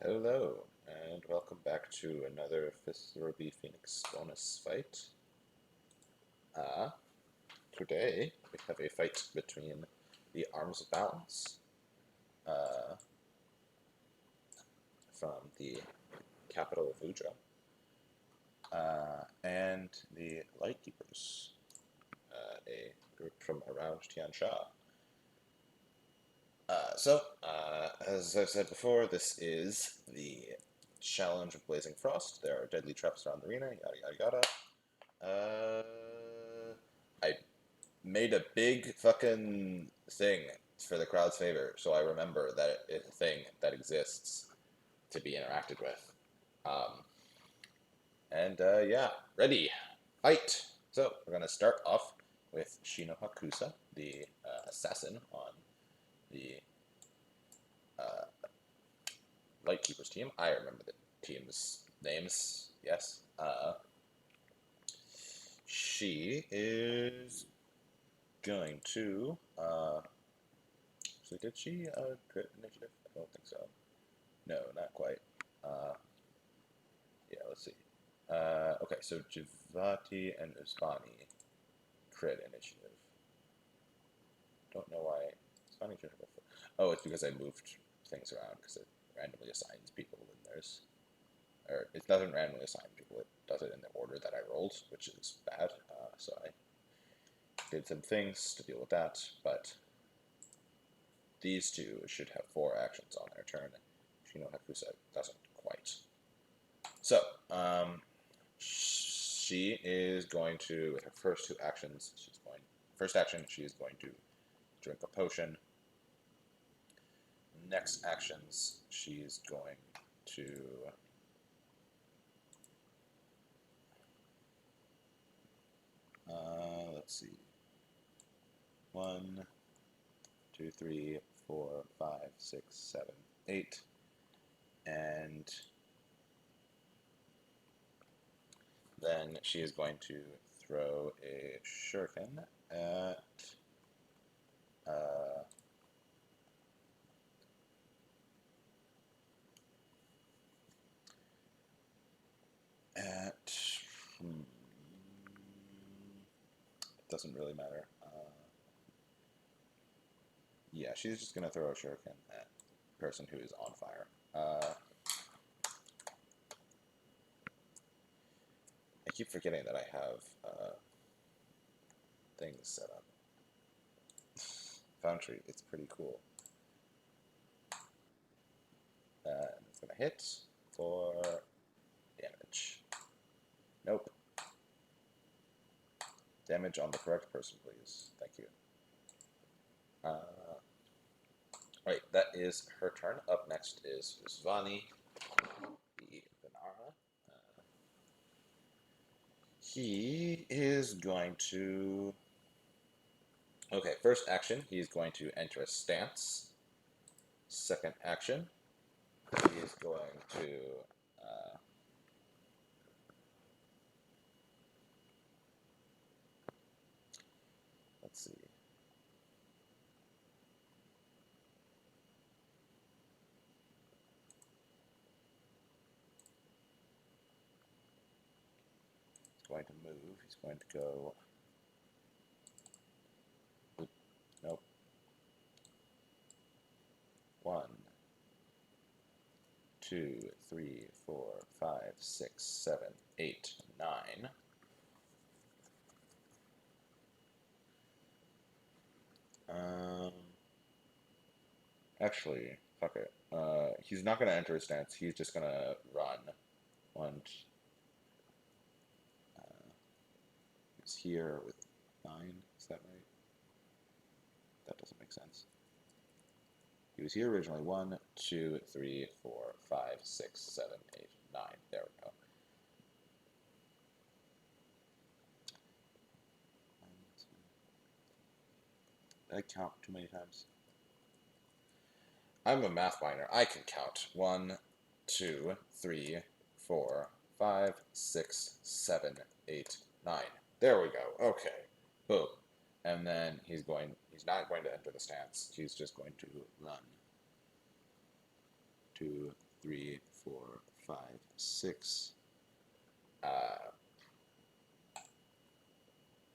Hello, and welcome back to another Fifth Ruby Phoenix bonus fight. Uh, Today we have a fight between the Arms of Balance uh, from the capital of Udra and the Lightkeepers, a group from around Tiansha. As I've said before, this is the challenge of Blazing Frost. There are deadly traps around the arena, yada yada yada. I made a big fucking thing for the crowd's favor, so I remember that it's a thing that exists to be interacted with. Um, yeah, ready, fight! So, we're gonna start off with Shino Hakusa, the assassin on the Lightkeepers team. I remember the team's names, yes. She is going to so did she crit initiative? I don't think so. No, not quite. Uh, yeah, let's see. Okay, so Javati and Usmani crit initiative. Don't know why Usmani should have a foot. Oh, it's because I moved things around because it randomly assigns people when there's, or it doesn't randomly assign people. It does it in the order that I rolled, which is bad. So I did some things to deal with that, but these two should have 4 actions on their turn. Shino Hakusa doesn't quite. So, she is going to, with her first 2 actions, first action, she is going to drink a potion. Next actions, she is going to, let's see, 1, 2, 3, 4, 5, 6, 7, 8, and then she is going to throw a shuriken uh, at it doesn't really matter. Yeah, she's just gonna throw a shuriken at the person who is on fire. I keep forgetting that I have things set up. Foundry, it's pretty cool. And it's gonna hit for damage. Nope. Damage on the correct person, please. Thank you. Right, that is her turn. Up next is Svani, the Venara. He is going to. Okay, first action, he's going to enter a stance. Second action, he is going to. Let's see. He's going to move. He's going to go. Nope. 1, 2, 3, 4, 5, 6, 7, 8, 9. Um, Actually, fuck it. He's not gonna enter a stance. He's just gonna run. One. He's here with 9. Is that right? That doesn't make sense. He was here originally. 1, 2, 3, 4, 5, 6, 7, 8, 9. There we go. Did I count too many times? I'm a math minor. I can count. 1, 2, 3, 4, 5, 6, 7, 8, 9. There we go. Okay. Boom. And then he's not going to enter the stance. He's just going to run. 2, 3, 4, 5, 6. Uh,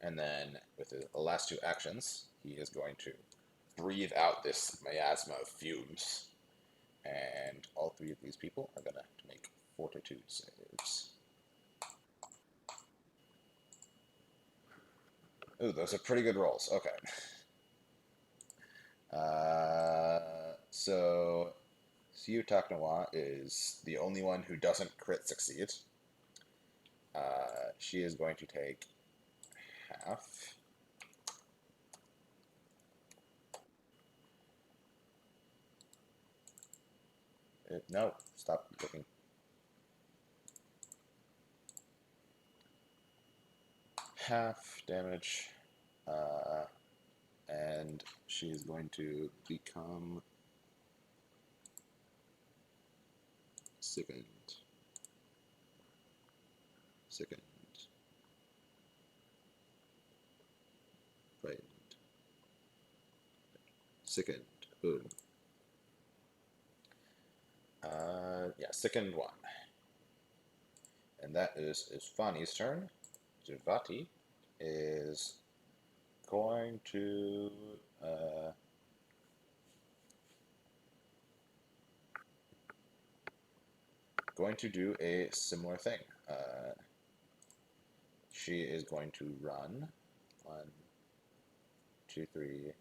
and then with the last two actions, he is going to breathe out this miasma of fumes. And all three of these people are going to make fortitude saves. Ooh, those are pretty good rolls. Okay. So Siu Taknawa is the only one who doesn't crit succeed. She is going to take half. No, stop looking. Half damage. And she is going to become sickened. Sickened. Frightened. Sickened. Boom. Yeah, sickened one. And that is Fani's turn. Jivati is going to do a similar thing. She is going to run 1, 2, 3,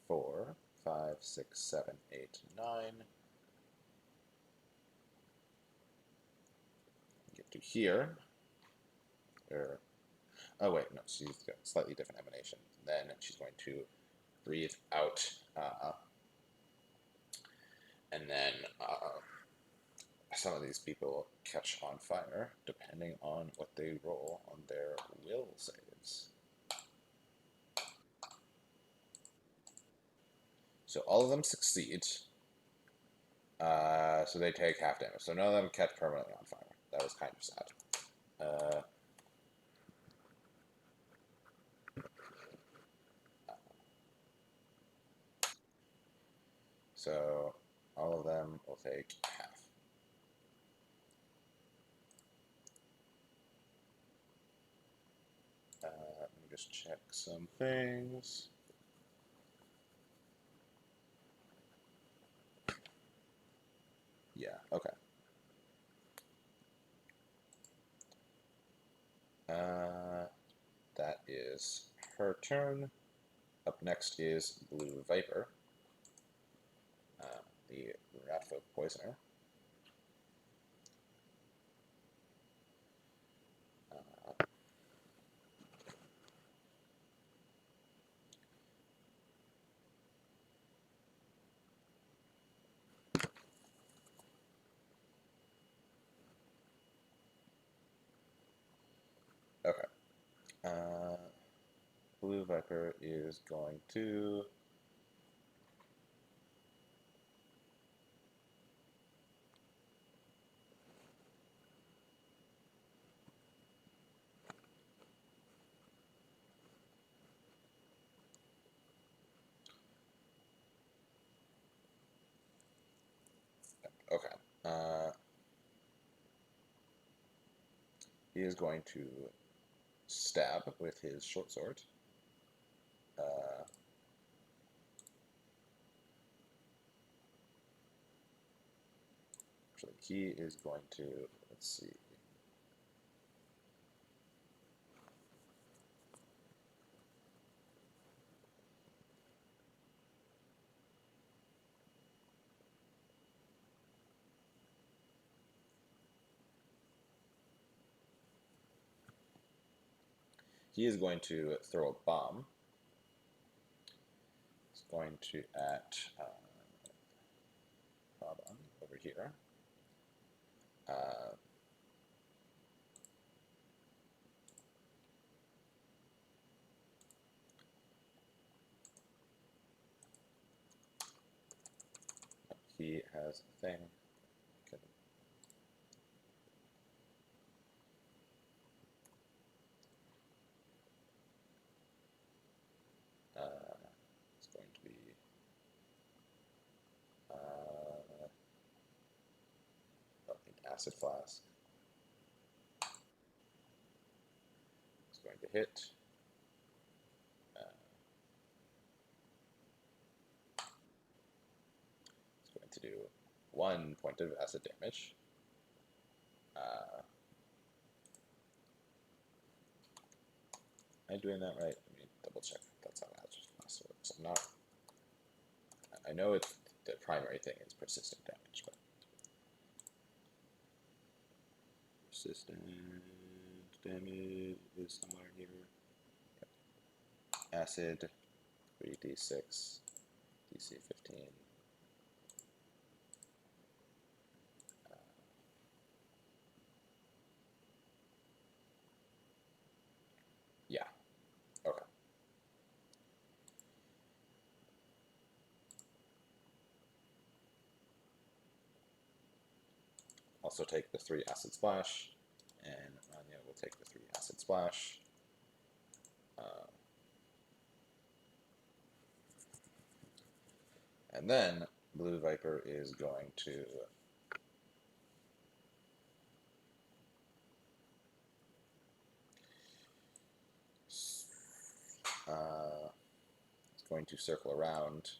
4, 5, 6, 7, 8, 9. Get to here. Oh wait, no, she's got slightly different emanation. Then she's going to breathe out, and then some of these people catch on fire depending on what they roll on their will saves. So all of them succeed. So they take half damage. So none of them catch permanently on fire. That was kind of sad. So all of them will take half. Let me just check some things. Yeah, okay. That is her turn. Up next is Blue Viper, the Ratfolk Poisoner. Okay. Blue Viper is going to okay. He is going to stab with his short sword. Actually, he is going to, let's see. He is going to throw a bomb. He's going to at Bob over here. He has a thing. Can, it's going to be Acid Flask. It's going to hit. Uh, it's going to do 1 point of acid damage. Am I doing that right? Let me double check. That's how Acid Flask works. I'm not. I know it's the primary thing is persistent damage, but persistent damage is somewhere here. Acid, 3d6, DC 15. Yeah, okay. Also take the 3 Acid Splash, and Rania will take the 3 Acid Splash. And then Blue Viper is going to circle around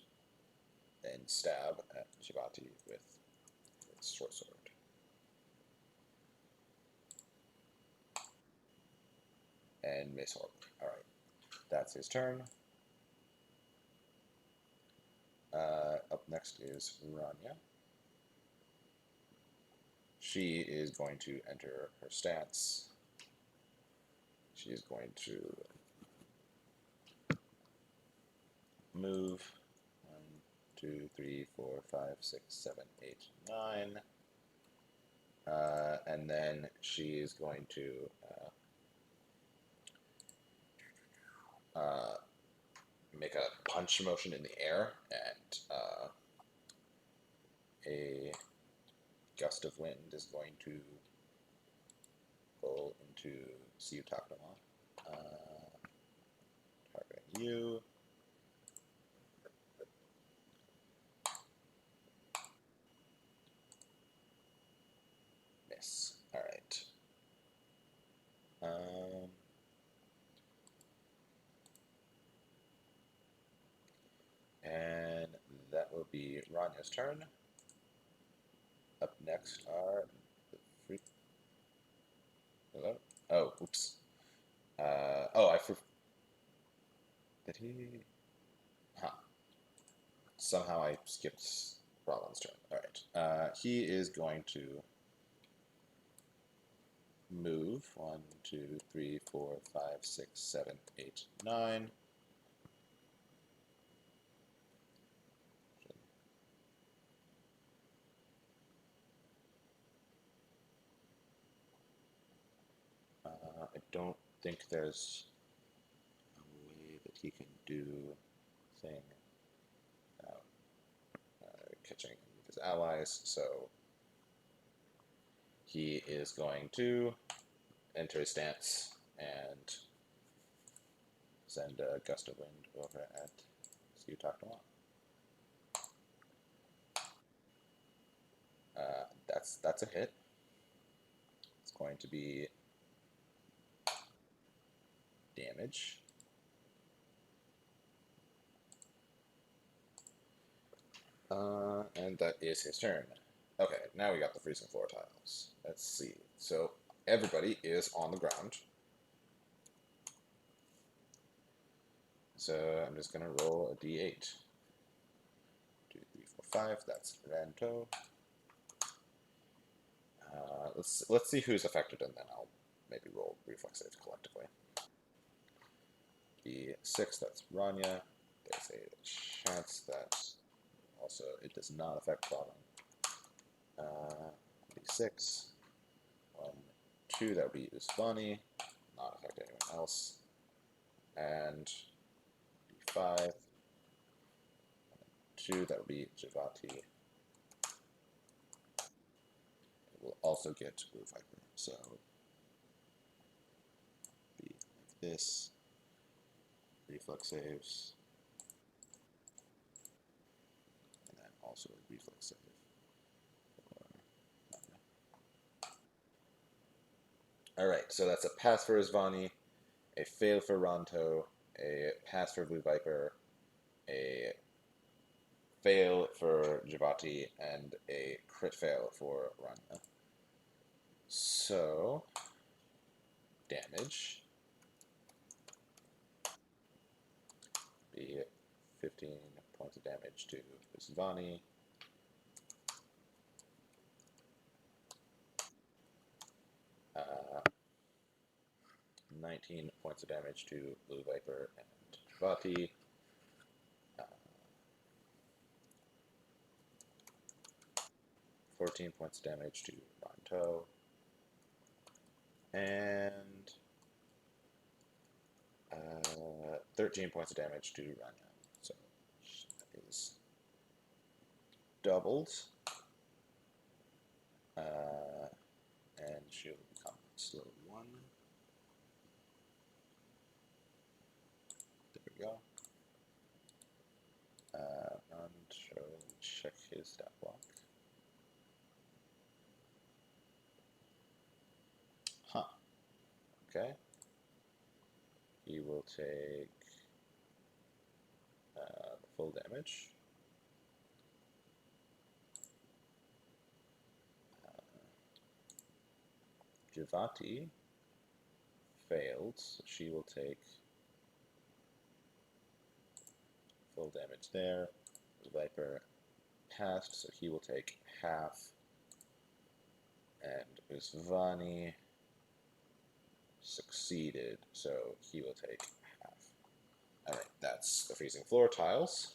and stab at Jivati with its short sword. And Mace Orc. Alright, that's his turn. Up next is Rania. She is going to enter her stance. She is going to move 1, 2, 3, 4, 5, 6, 7, 8, 9. And then she is going to make a punch motion in the air, and a gust of wind is going to go into Siyutaknama. Target you. Miss. Alright. And that will be Ranya's turn. Up next are the free. Hello? Oh, oops. Did he? Huh. Somehow I skipped Roland's turn. Alright. He is going to move 1, 2, 3, 4, 5, 6, 7, 8, 9. I don't think there's a way that he can do thing without catching his allies, so he is going to enter his stance and send a gust of wind over at Siyutaknama. That's a hit. It's going to be damage. And that is his turn. Okay, now we got the freezing floor tiles. Let's see. So everybody is on the ground. So I'm just gonna roll a d8. 2, 3, 4, 5. That's Ranto. Let's see who's affected, and then I'll maybe roll reflex saves collectively. D6. That's Rania. There's a chance that also it does not affect bottom. D6. 1, 2. That would be Usvani. Not affect anyone else. And D5. 2. That would be Jivati. It will also get Blue Viper. So be like this. Reflex saves. And then also a reflex save. Alright, so that's a pass for Isvani, a fail for Ronto, a pass for Blue Viper, a fail for Javati, and a crit fail for Rania. So, damage be 15 points of damage to Isvani, 19 points of damage to Blue Viper and Javati, 14 points of damage to Ronto, and 13 points of damage to Rania. So that is doubled. And she'll become slow 1. There we go. And check his stat block. Huh. Okay. He will take full damage. Javati failed, so she will take full damage there. The Viper passed, so he will take half. And Usvani succeeded, so he will take half. Alright, that's the freezing floor tiles.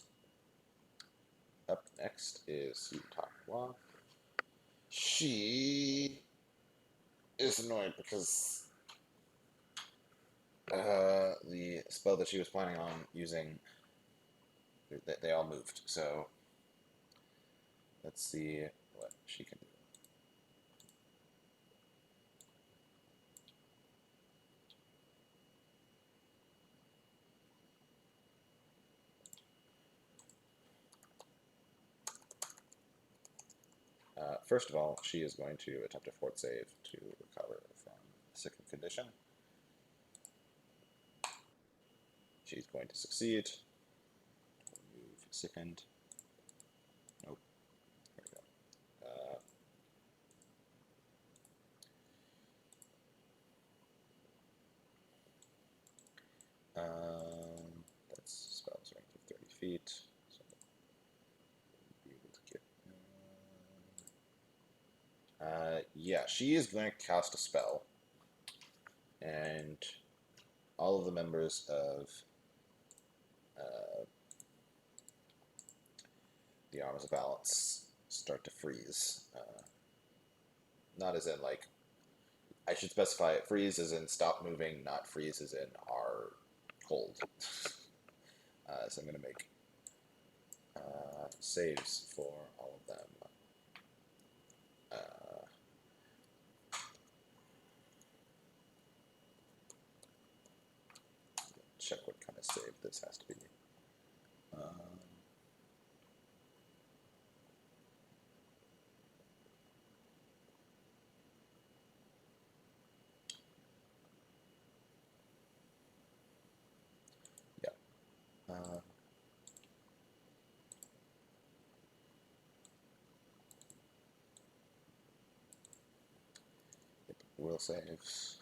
Up next is Sutakwa. She is annoyed because the spell that she was planning on using, they all moved. So let's see what she can do. First of all, she is going to attempt a fort save to recover from a sickened condition. She's going to succeed. Remove sickened. Nope. There we go. That's spells range of 30 feet. So we'll be able to get. Yeah, she is going to cast a spell, and all of the members of the Arms of Balance start to freeze. Not as in, like, I should specify it, freeze as in stop moving, not freeze as in are cold. So I'm going to make saves for all of them. Check what kind of save this has to be. Yeah. Will saves.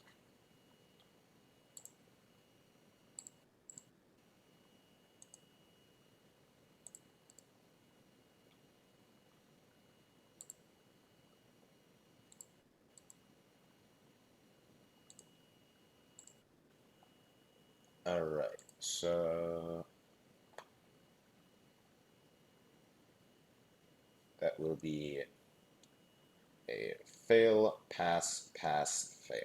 Alright, so that will be a fail, pass, pass, fail.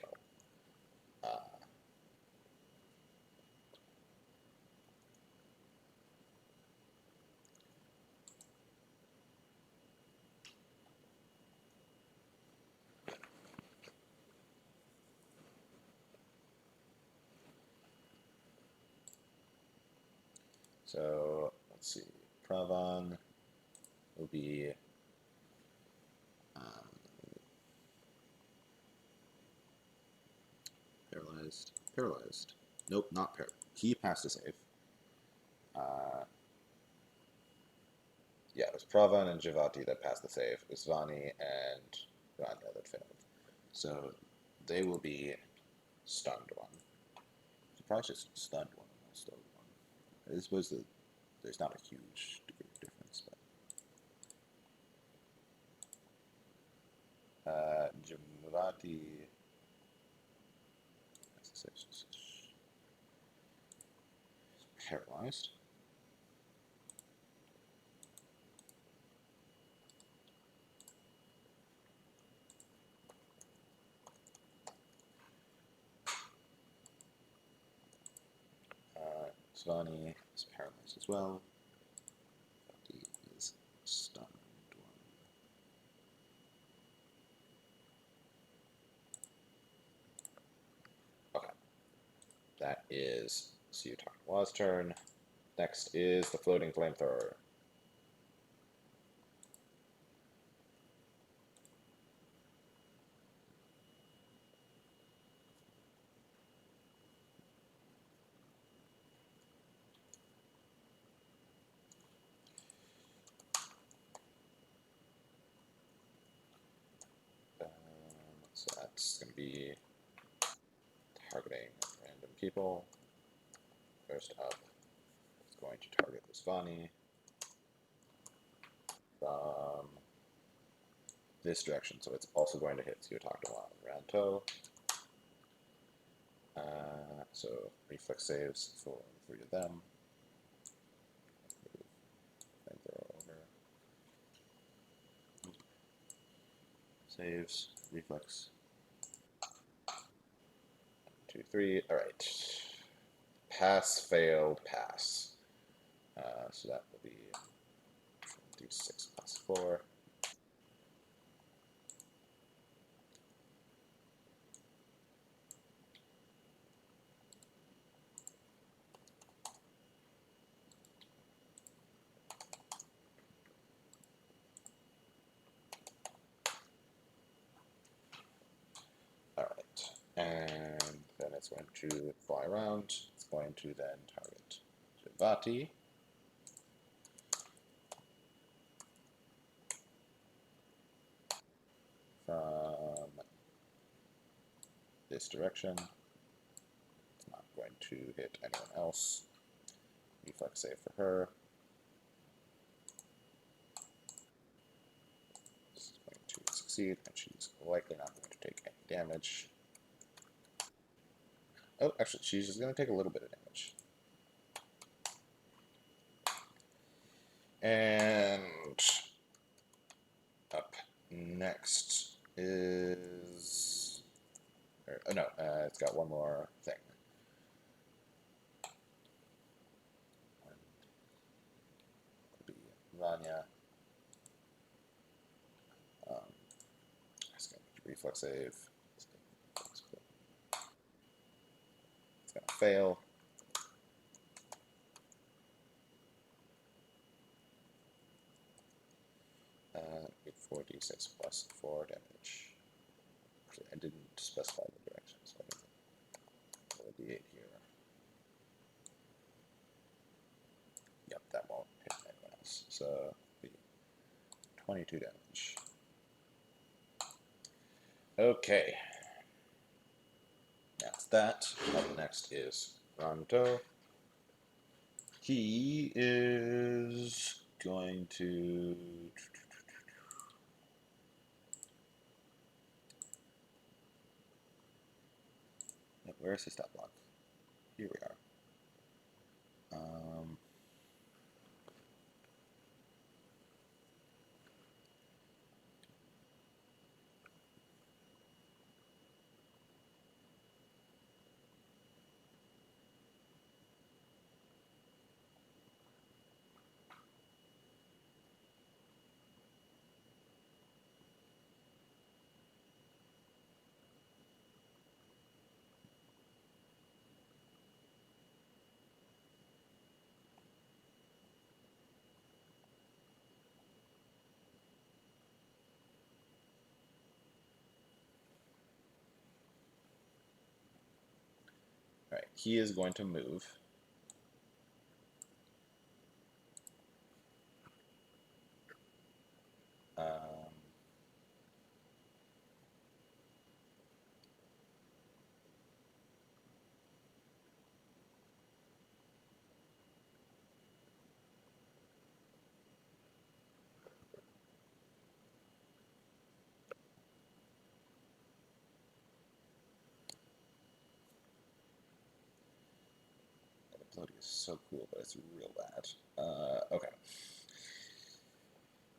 So let's see, Pravan will be Paralyzed. Paralyzed. Nope, not paralyzed. He passed a save. Uh, yeah, it was Pravan and Javati that passed the save. It was Vani and Rania that failed. So they will be stunned one. Probably just stunned one and not stunned one. I suppose that there's not a huge degree of difference, but Javati is paralyzed. Svani is paralyzed as well. He is stunned one. Okay. That is Suyutakawa's turn. Next is the floating flamethrower. So that's going to be targeting random people. First up, it's going to target this Vani from this direction, so it's also going to hit Suyutakawa and Ranto. So reflex saves for the three of them. Over. Saves, reflex. 2, 3. All right. Pass, failed, pass. So that will be d6 plus 4. All right. And then it's going to fly around. It's going to then target Javati. From this direction. It's not going to hit anyone else. Reflex save for her. This is going to succeed, and she's likely not going to take any damage. Oh, actually, she's just going to take a little bit of damage. And up next is... oh no, it's got one more thing. Could be Vanya. It's going to reflex save. It's going to fail. 4d6 plus 4 damage. Actually, I didn't specify the direction, so I can roll a d8 here. Yep, that won't hit anyone else. So, 22 damage. Okay. That's that. Up next is Ranto. He is going to... Where's his stat block? Here we are. Right, he is going to move. Um, the ability is so cool, but it's real bad. Okay.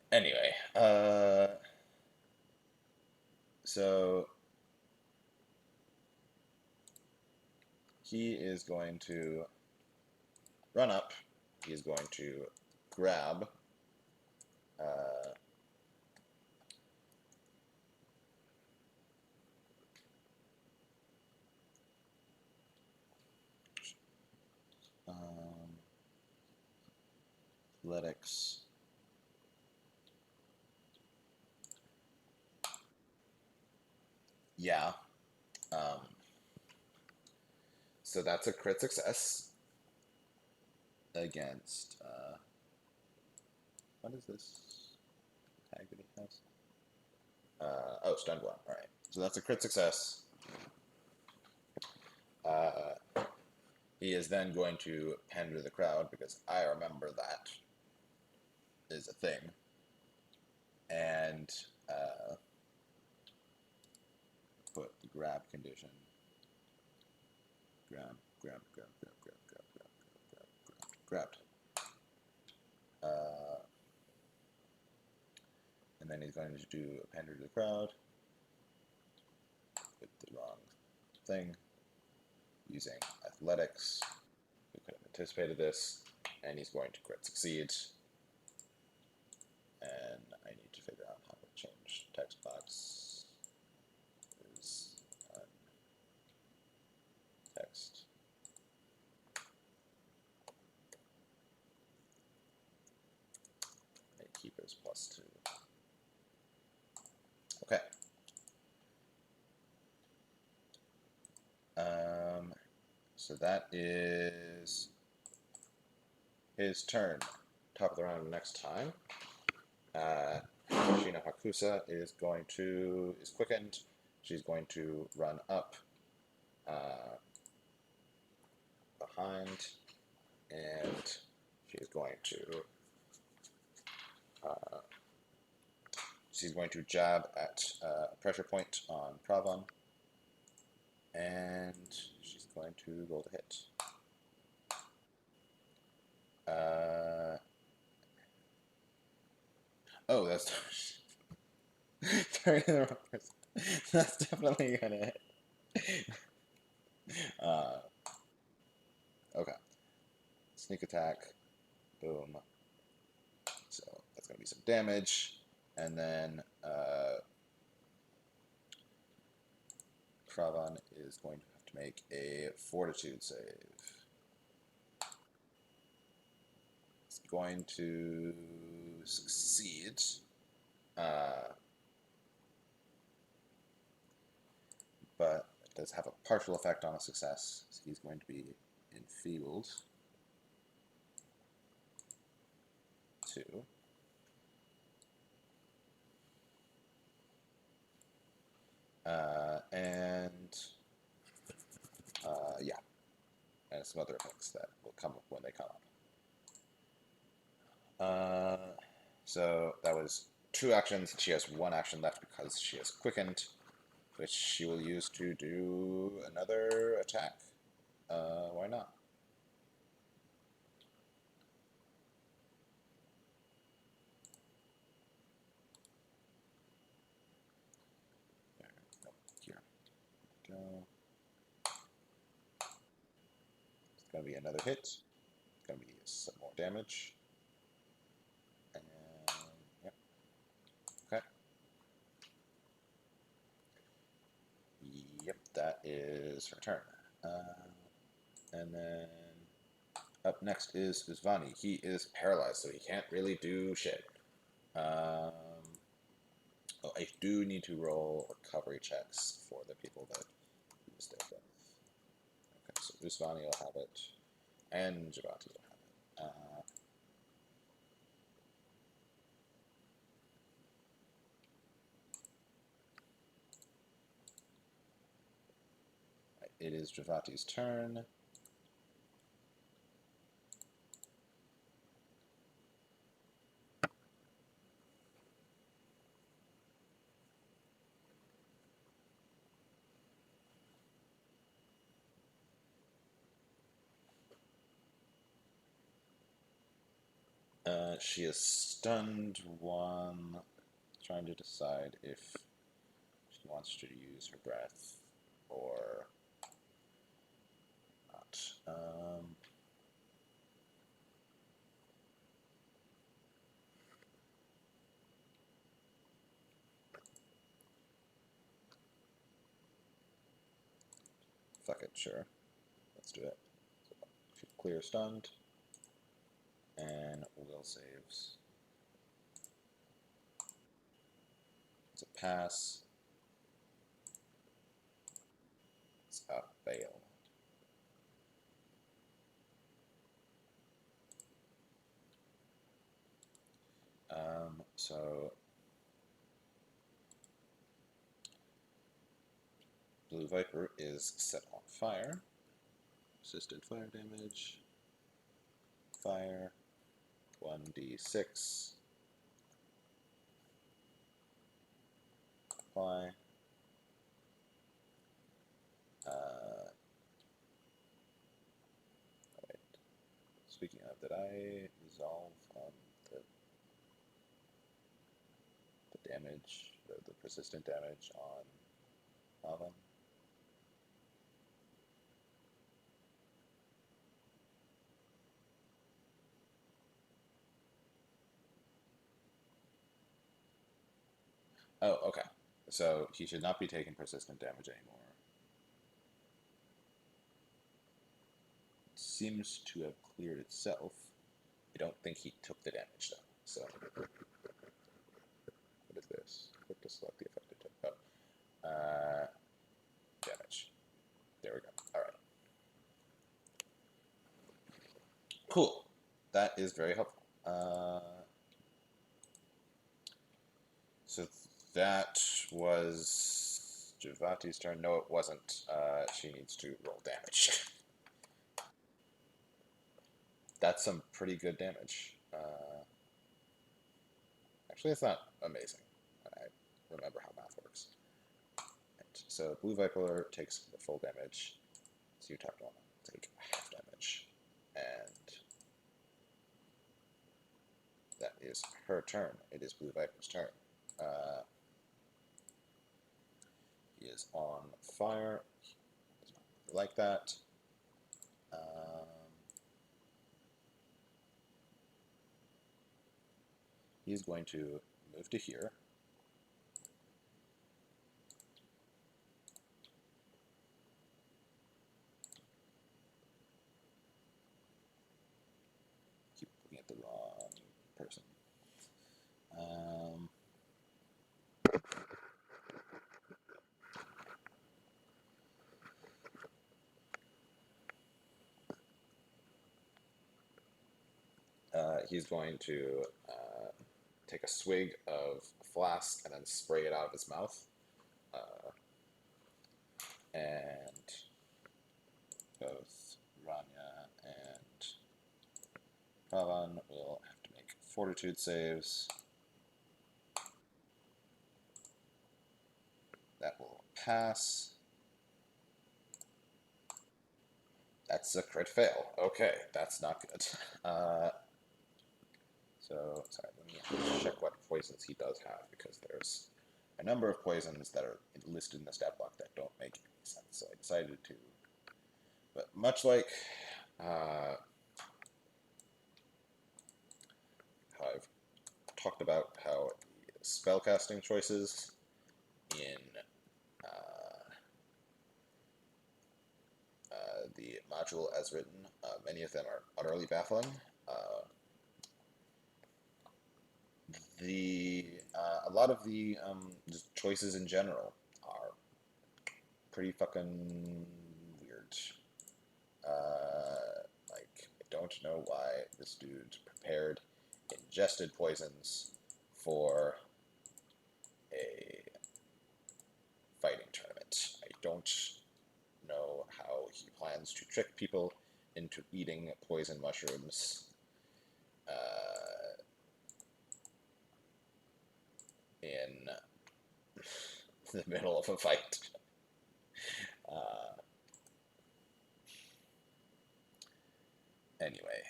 Anyway, so he is going to run up. He is going to grab uh, um, athletics. Yeah. Um, so that's a crit success against. What is this tag that he has? Oh, stunned one. All right. So that's a crit success. Uh, he is then going to pander the crowd because I remember that is a thing. And put the grab condition. Grab, grab, grab, grab, grab, grab, grab, grab, grab, grabbed. And then he's going to do a pander to the crowd with the wrong thing using athletics. We could have anticipated this, and he's going to crit succeed. And I need to figure out how to change text box is text. Lightkeepers +2. Okay. So that is his turn. Top of the round next time. Shina Hakusa is quickened. She's going to run up behind, and she's going to jab at a pressure point on Pravan, and she's going to roll to hit. Oh, that's turning the wrong person. That's definitely gonna hit. Okay. Sneak attack. Boom. So that's gonna be some damage, and then Pravan is going to have to make a Fortitude save. It's going to succeed. But it does have a partial effect on a success, so he's going to be enfeebled. 2. Yeah, and some other effects that will come up when they come up. So that was 2 actions. She has 1 action left because she has quickened, which she will use to do another attack. Why not? Here. Go. It's going to be another hit. It's going to be some more damage. And, yep. Okay. Yep, that is her turn. And then up next is Usvani. He is paralyzed, so he can't really do shit. Oh, I do need to roll recovery checks for the people that use their death. Okay, so Usvani will have it, and Javati will have it. It is Javati's turn. She is stunned one, trying to decide if she wants to use her breath or not. Fuck it, sure. Let's do it. So, clear stunned, and will saves. It's a pass. It's a fail. So Blue Viper is set on fire. Assisted fire damage. Fire. 1d6. Apply. Wait. Speaking of, did I resolve the, the damage, the persistent damage on Alvin? Oh, okay. So he should not be taking persistent damage anymore. It seems to have cleared itself. I don't think he took the damage though. So what is this? Click to select the effect it took. Oh, damage. There we go. All right. Cool. That is very helpful. So that was Javati's turn. No, it wasn't. She needs to roll damage. That's some pretty good damage. Actually, it's not amazing. I remember how math works. Right. So Blue Viper takes the full damage. So you talked on take half damage. And that is her turn. It is Blue Viper's turn. He is on fire. Like that. He's going to move to here. Keep looking at the wrong person. He's going to take a swig of a flask and then spray it out of his mouth. And both Rania and Pavan will have to make fortitude saves. That will pass. That's a crit fail. Okay, that's not good. So, sorry, let me check what poisons he does have, because there's a number of poisons that are listed in the stat block that don't make any sense. So I decided to, but much like how I've talked about how spellcasting choices in the module as written, many of them are utterly baffling. A lot of the just choices in general are pretty fucking weird. don't know why this dude prepared ingested poisons for a fighting tournament. I don't know how he plans to trick people into eating poison mushrooms in the middle of a fight. Uh, anyway,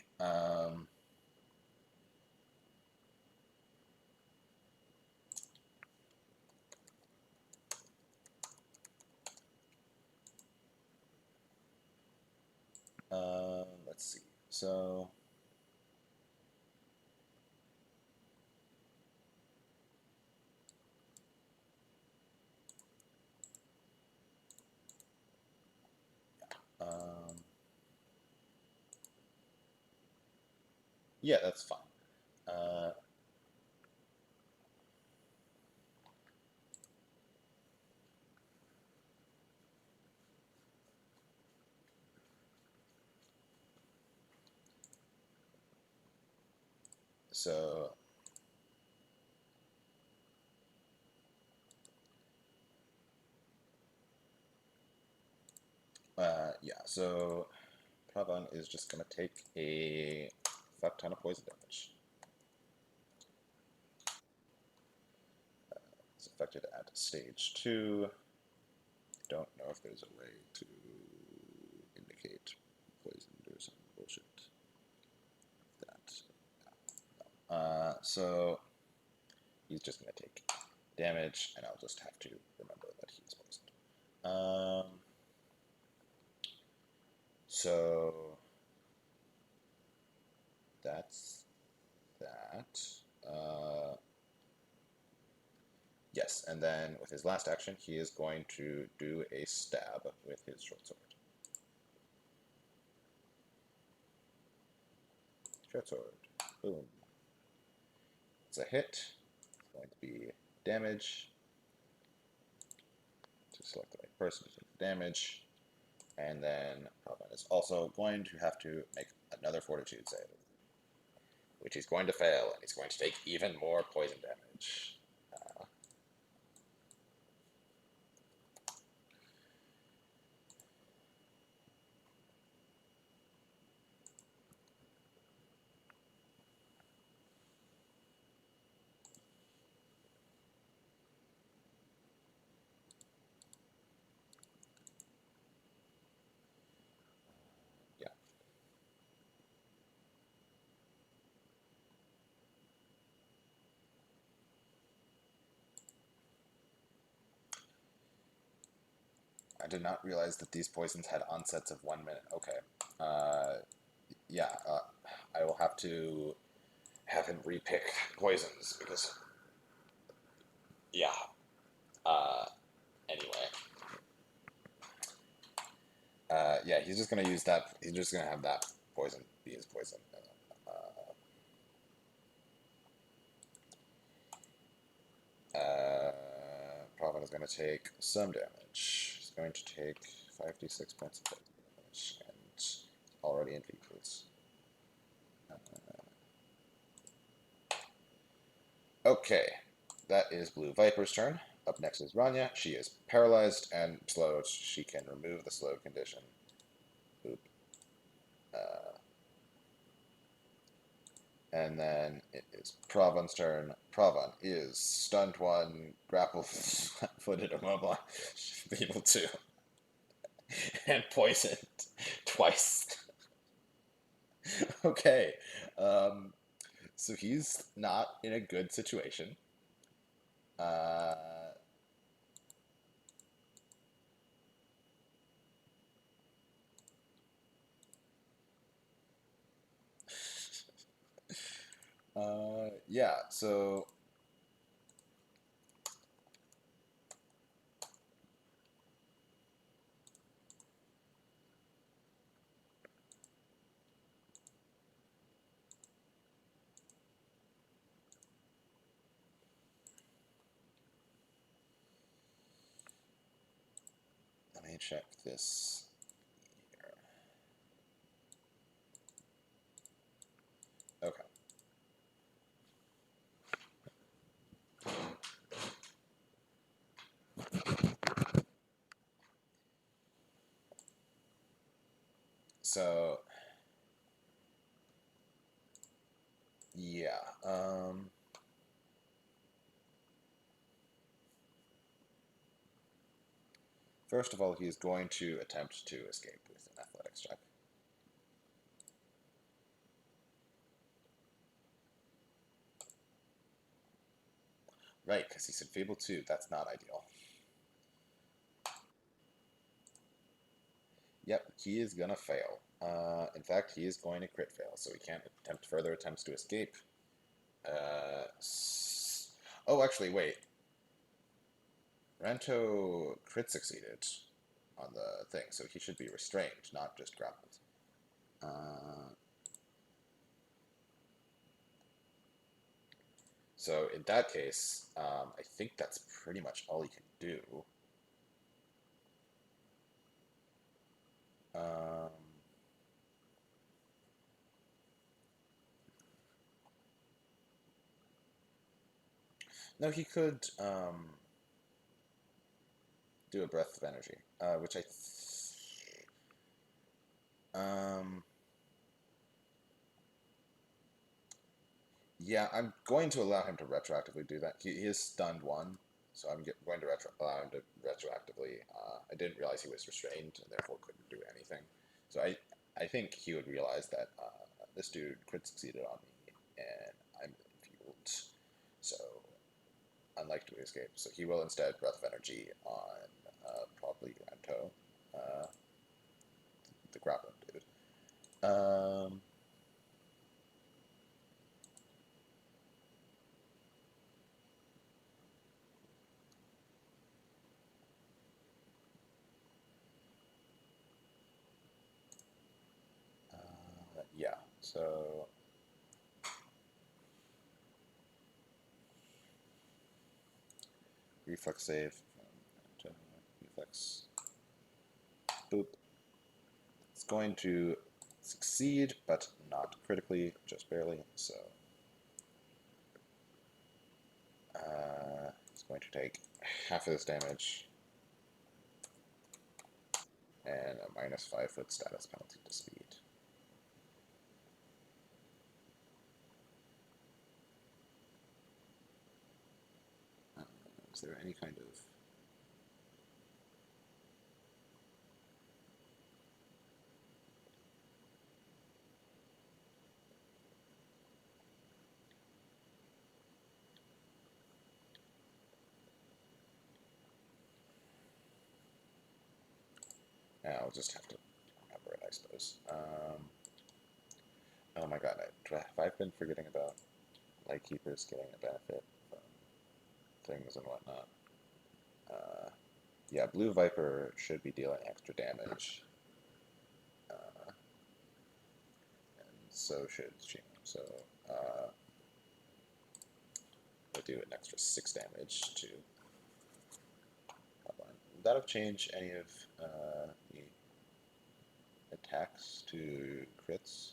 let's see. So, um, yeah, that's fine. Uh, so, yeah, so Pravan is just going to take a fuck ton of poison damage. It's affected at stage 2. Don't know if there's a way to indicate poisoned or some bullshit. So he's just going to take damage, and I'll just have to remember that he's poisoned. So that's that. Yes, and then with his last action, he is going to do a stab with his short sword. Short sword. Boom. It's a hit. It's going to be damage. To select the right person to take the damage. And then Pavan is also going to have to make another fortitude save, which he's going to fail, and he's going to take even more poison damage. Yeah. I did not realize that these poisons had onsets of 1 minute. Okay. Yeah, I will have to have him repick poisons because, yeah. Anyway, yeah, he's just gonna use that. He's just gonna have that poison be his poison. Provan is gonna take some damage. He's going to take 5d6 points of damage and already in vehicles. Okay, that is Blue Viper's turn. Up next is Rania. She is paralyzed and slowed. She can remove the slow condition. Boop. And then it is Pravan's turn. Pravan is stunned 1, grapple footed, immobile, able to, and poisoned twice. Okay. Um, so he's not in a good situation. Uh, yeah, so let me check this here. So yeah. First of all, he's going to attempt to escape with an athletics check. Right, because he's enfeebled 2. That's not ideal. Yep, he is gonna fail. In fact, he is going to crit fail, so he can't attempt further attempts to escape. Oh, actually, wait. Ranto crit succeeded on the thing, so he should be restrained, not just grappled. So in that case, I think that's pretty much all he can do. Um, no, he could do a breath of energy, which um, yeah, I'm going to allow him to retroactively do that. He is stunned 1, so I'm going to allow him to retroactively. I didn't realize he was restrained and therefore couldn't do anything. So I think he would realize that this dude crit succeeded on me and I'm enfeebled. So unlike to escape. So he will instead breath of energy on probably Ranto, uh, the grappling dude. Yeah, so reflex save. Reflex. Boop. It's going to succeed, but not critically, just barely. So it's going to take half of this damage and a -5 foot status penalty to speed. Is there any kind of I'll just have to remember it, I suppose. Oh my god, have I been forgetting about Lightkeepers getting a benefit from things and whatnot? Uh, yeah, Blue Viper should be dealing extra damage, and so should Sheen. So we'll do an extra 6 damage to Hotline. Would that have changed any of the attacks to crits?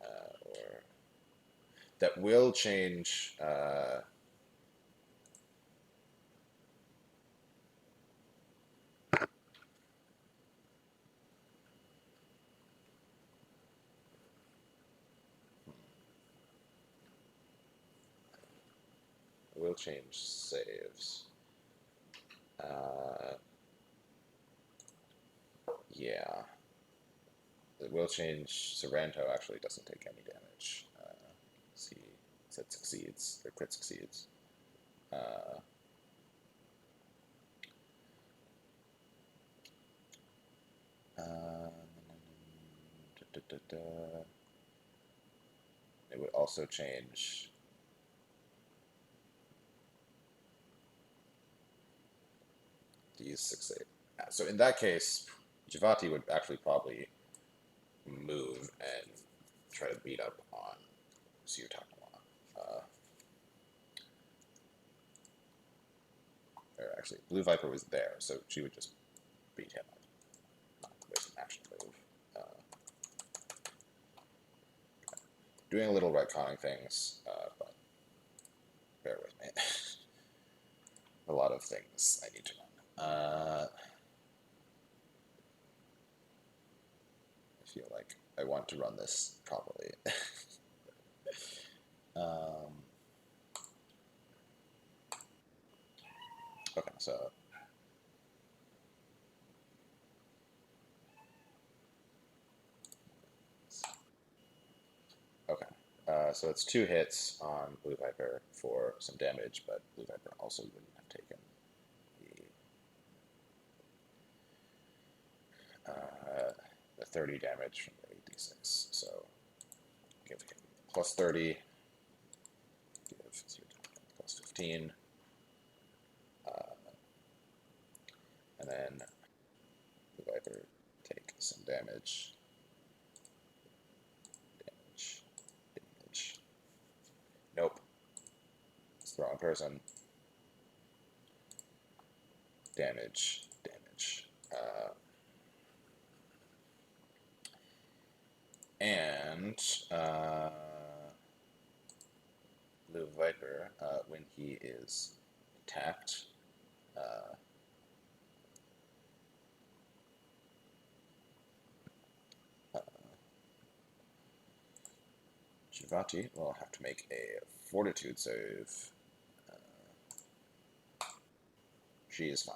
Or that will change will change saves. Uh, yeah. It will change. Sorrento actually doesn't take any damage. See, it succeeds, or crit succeeds. Uh, uh, da, da, da, da. It would also change these 6 8. So in that case, Javati would actually probably move and try to beat up on Suyutakawa. Or actually, Blue Viper was there, so she would just beat him up. Not waste an action move. Doing a little retconning things, but bear with me. A lot of things I need to run. feel like I want to run this properly. um, okay, so okay, so it's 2 hits on Blue Viper for some damage, but Blue Viper also wouldn't have taken the 30 damage from the 8d6. So give him plus 30, give plus 15, uh, and then Blue Viper take some damage. Damage. Nope. It's the wrong person. Damage. And Blue Viper, when he is attacked, uh, Jivati will have to make a fortitude save. She is fine.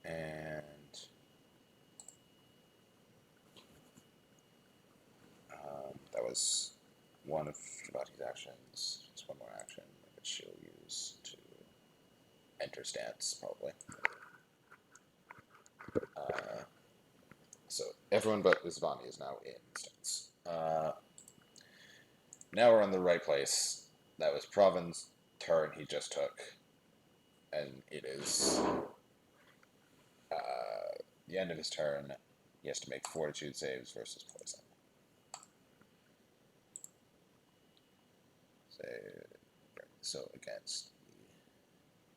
And that was one of Jivati's actions. Just one more action, which she'll use to enter stance, probably. So everyone but Usvani is now in stance. Now we're in the right place. That was Provin's turn he just took. And it is the end of his turn. He has to make fortitude saves versus poison. So against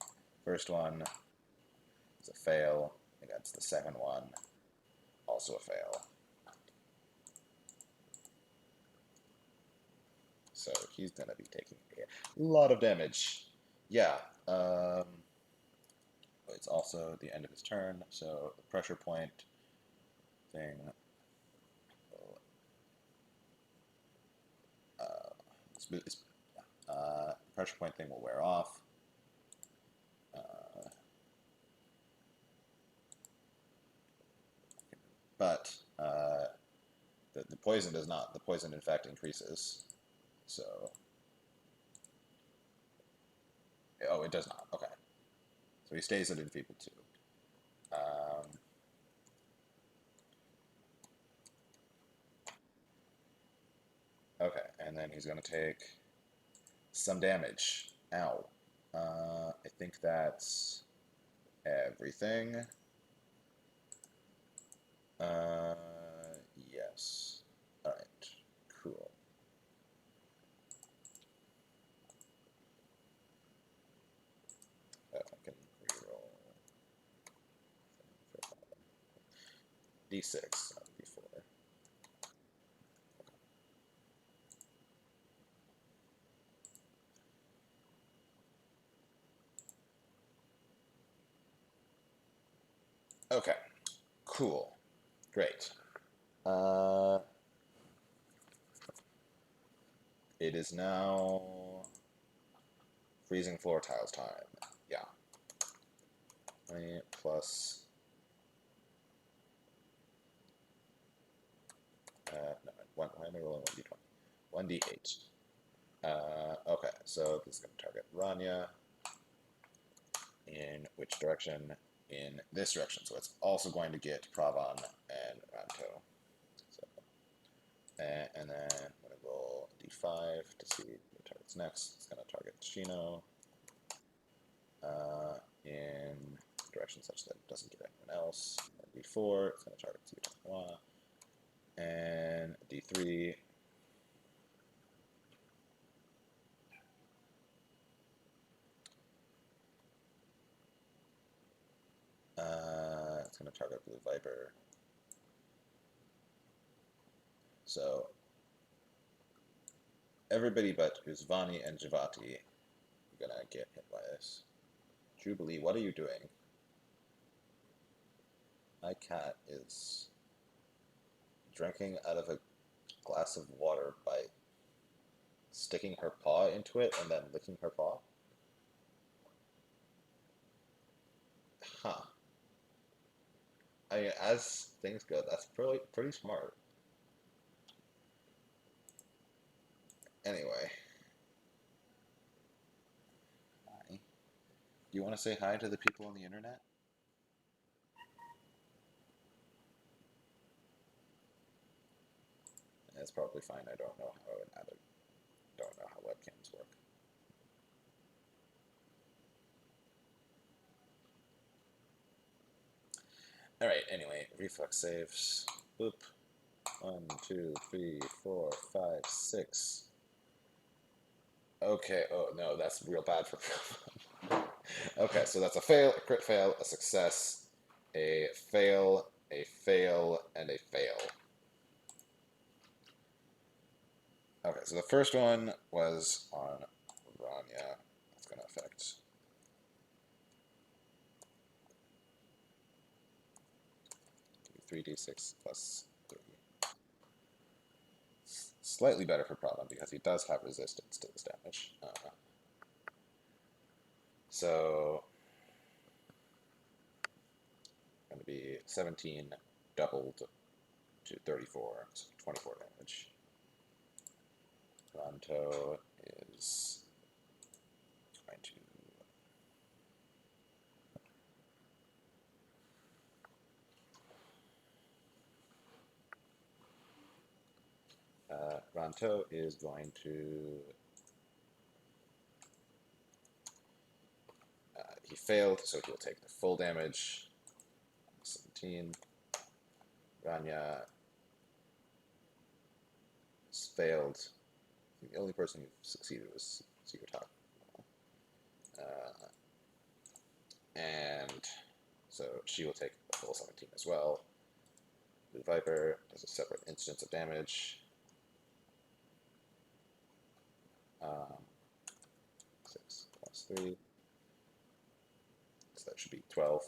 the first one is a fail. Against the second one, also a fail. So he's going to be taking a lot of damage. Yeah. It's also the end of his turn, so the pressure point thing will, pressure point thing will wear off. But the poison does not. The poison, in fact, increases. So, oh, it does not. Okay. So he stays at enfeebled 2. Okay, and then he's going to take some damage. Ow. I think that's everything. Yes. Alright, cool. I can reroll D6, not D4. Okay, cool. Great. It is now freezing floor tiles time. Yeah. 20 plus. No, why am I rolling 1d20? 1d8. Okay, so this is going to target Rania. In which direction? In this direction. So it's also going to get Pravan and Ranto. So, and then I'm going to roll d5 to see what targets next. It's going to target Chino in a direction such that it doesn't get anyone else. And d4, it's going to target Tsiutanhua. And d3, it's going to target Blue Viper. So everybody but Usvani and Jivati are going to get hit by this. Jubilee, what are you doing? My cat is drinking out of a glass of water by sticking her paw into it and then licking her paw. Huh. I mean, as things go, that's pretty smart. Anyway, hi. Do you want to say hi to the people on the internet? It's probably fine. I don't know how don't know how webcams work. All right. Anyway, reflex saves. Boop. 1, 2, 3, 4, 5, 6. Okay. Oh no, that's real bad for. Okay, so that's a fail, a crit fail, a success, a fail, and a fail. Okay, so the first one was on Rania. That's going to affect 3d6 plus 3. Slightly better for Problem because he does have resistance to this damage. So, going to be 17 doubled to 34, so 24 damage. Ronto is going to Ronto is going to he failed, so he'll take the full damage. 17. Rania failed. I think the only person who succeeded was Secret Top. And so she will take the full 17 as well. Blue Viper does a separate instance of damage. 6 plus 3. So that should be 12.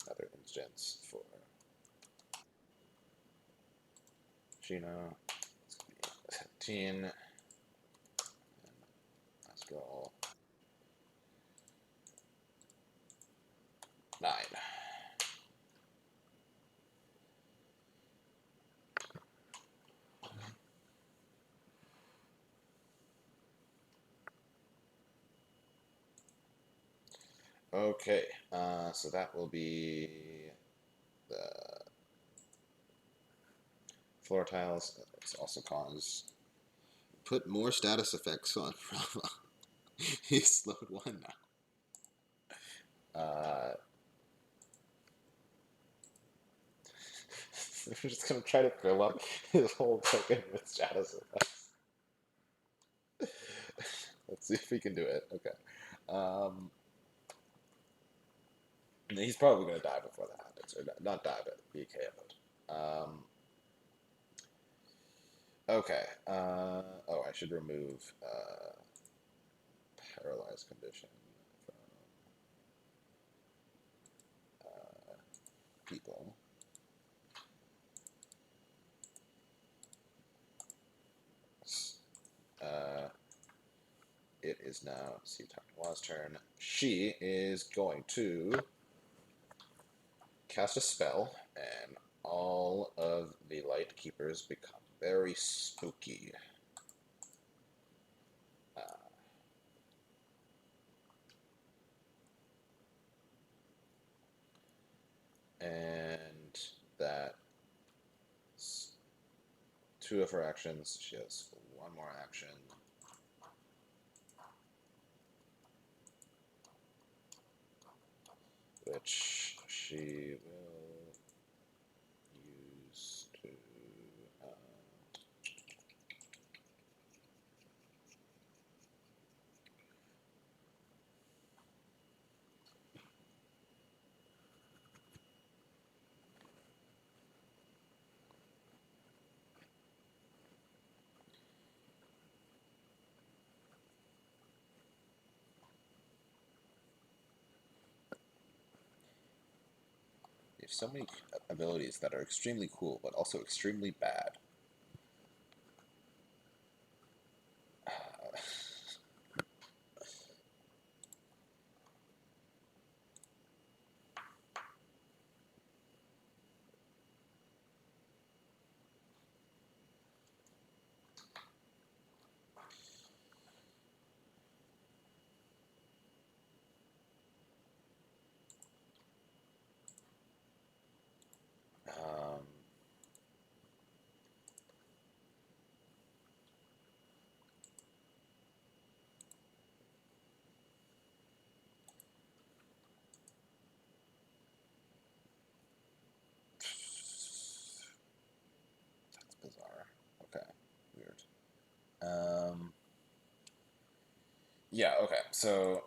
Another instance for Gino. It's going to be 17. And let's roll 9. Okay, so that will be the floor tiles. It's also cause put more status effects on Brahma. He's slowed 1 now. We're just gonna try to fill up his whole token with status effects. Let's see if we can do it. Okay. He's probably gonna die before that happens, or not die, but be KO'd. Okay. Oh, I should remove paralyzed condition from people. It is now Steve Takawa's turn. She is going to cast a spell, and all of the Lightkeepers become very spooky. And that's 2 of her actions. She has 1 more action. Which she will use to have so many abilities that are extremely cool, but also extremely bad. Um, that's bizarre. Okay, weird. Um, yeah, okay, so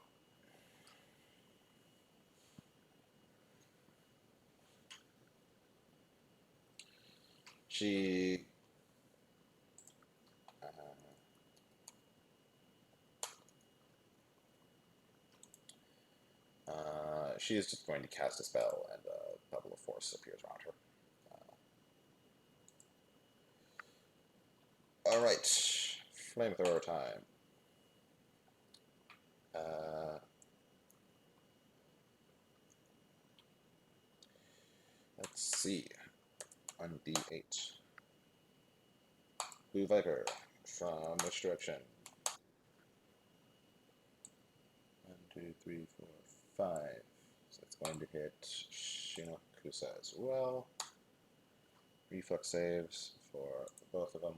she she is just going to cast a spell, and a bubble of force appears around her. All right, flamethrower time. Uh, let's see. On D8. Blue Viper. From which direction? 1, 2, 3, 4, 5. So it's going to hit Shinokusa as well. Reflex saves for both of them.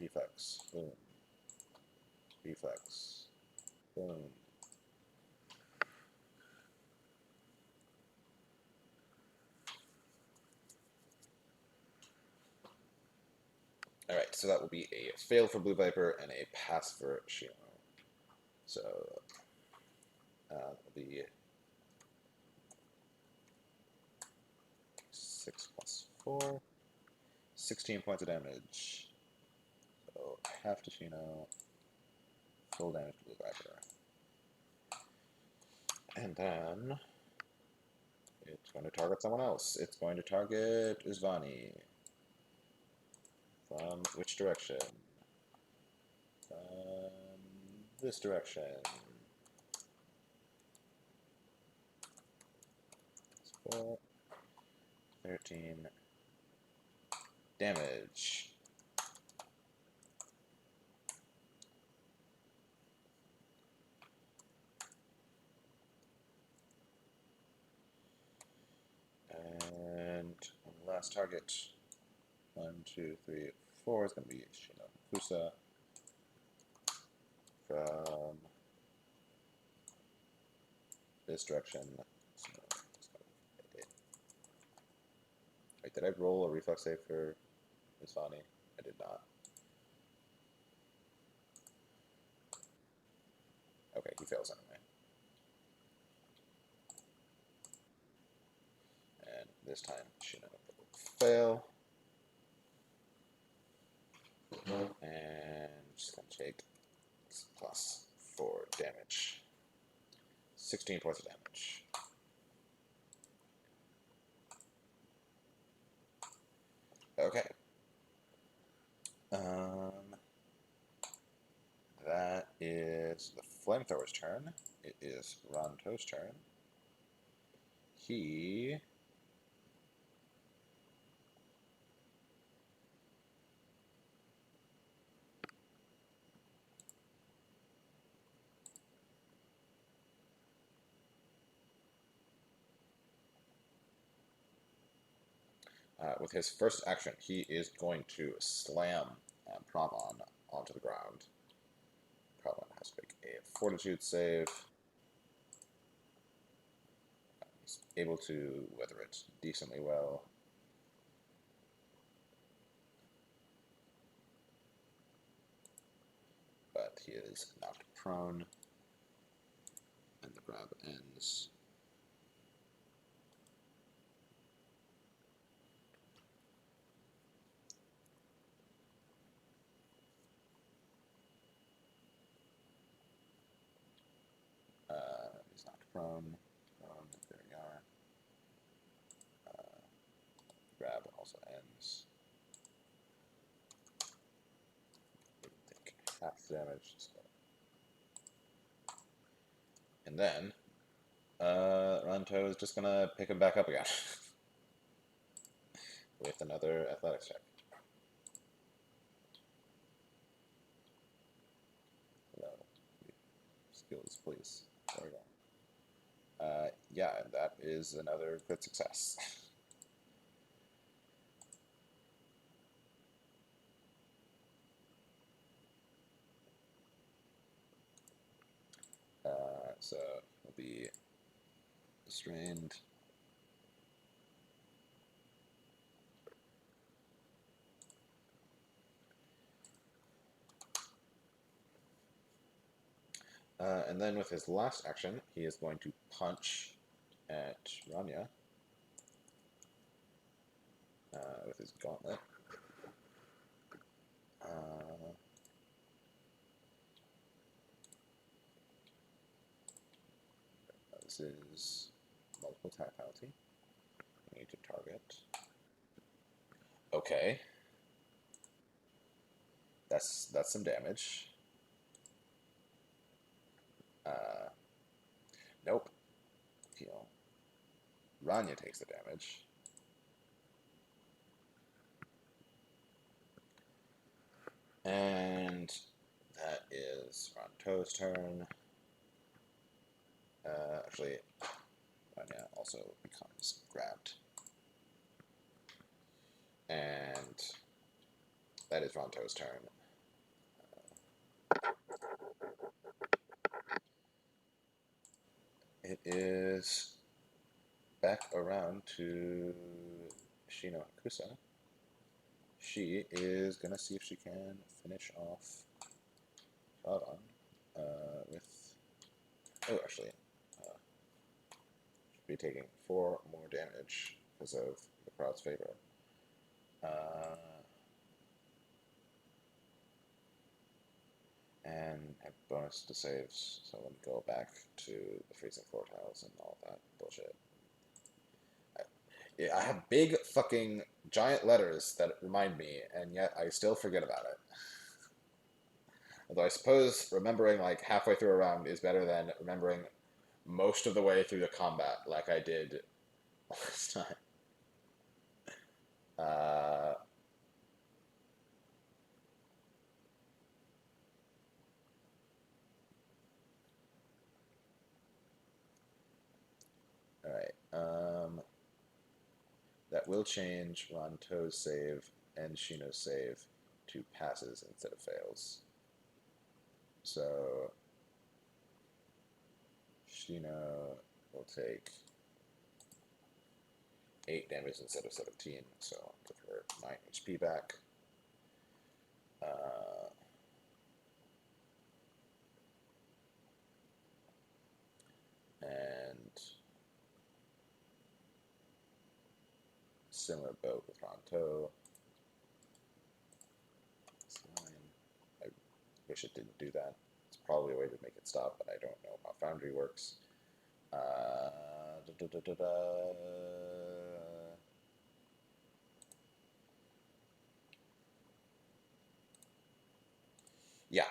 Reflex. Boom. Reflex. Boom. Alright, so that will be a fail for Blue Viper and a pass for Shino. So that'll be 6 plus 4. 16 points of damage. So half to Shino, full damage to Blue Viper. And then it's going to target someone else. It's going to target Uzvani. From which direction? This direction. 4, 13 damage. And last target. 1, 2, 3, 4 is going to be Shinokusa from this direction. So wait, did I roll a reflex save for Isvani? I did not. Okay, he fails anyway. And this time, Shinokusa will fail. And just going to take plus 4 damage. 16 points of damage. Okay. That is the flamethrower's turn. It is Ronto's turn. He with his first action, he is going to slam Pravon onto the ground. Pravon has to make a fortitude save. He's able to weather it decently well. But he is knocked prone. And the grab ends. He's knocked prone. There we are. also ends. Take half the damage. So. And then Ranto is just gonna pick him back up again with another athletics check. Hello. Skills, please. There we go. Yeah, and that is another crit success. So he'll be strained. And then with his last action, he is going to punch at Rania with his gauntlet. This is multiple attack penalty. We need to target. Okay. That's some damage. Nope. Heal. Rania takes the damage. And that is Ranto's turn. Actually, Rania also becomes grabbed. And that is Ranto's turn. It is back around to Shino Hakusa. She is gonna see if she can finish off Shaban with. Oh, actually, should be taking 4 more damage because of the crowd's favor. And have bonus to saves, so let me go back to the freezing floor tiles and all that bullshit. I have big fucking giant letters that remind me, and yet I still forget about it. Although I suppose remembering like halfway through a round is better than remembering most of the way through the combat like I did last time. Alright. That will change Ranto's save and Shino's save to passes instead of fails. So Shino will take 8 damage instead of 17, so I'll give her 9 HP back. And similar boat with Ranto. It's 9. I wish it didn't do that. It's probably a way to make it stop, but I don't know how Foundry works. Yeah.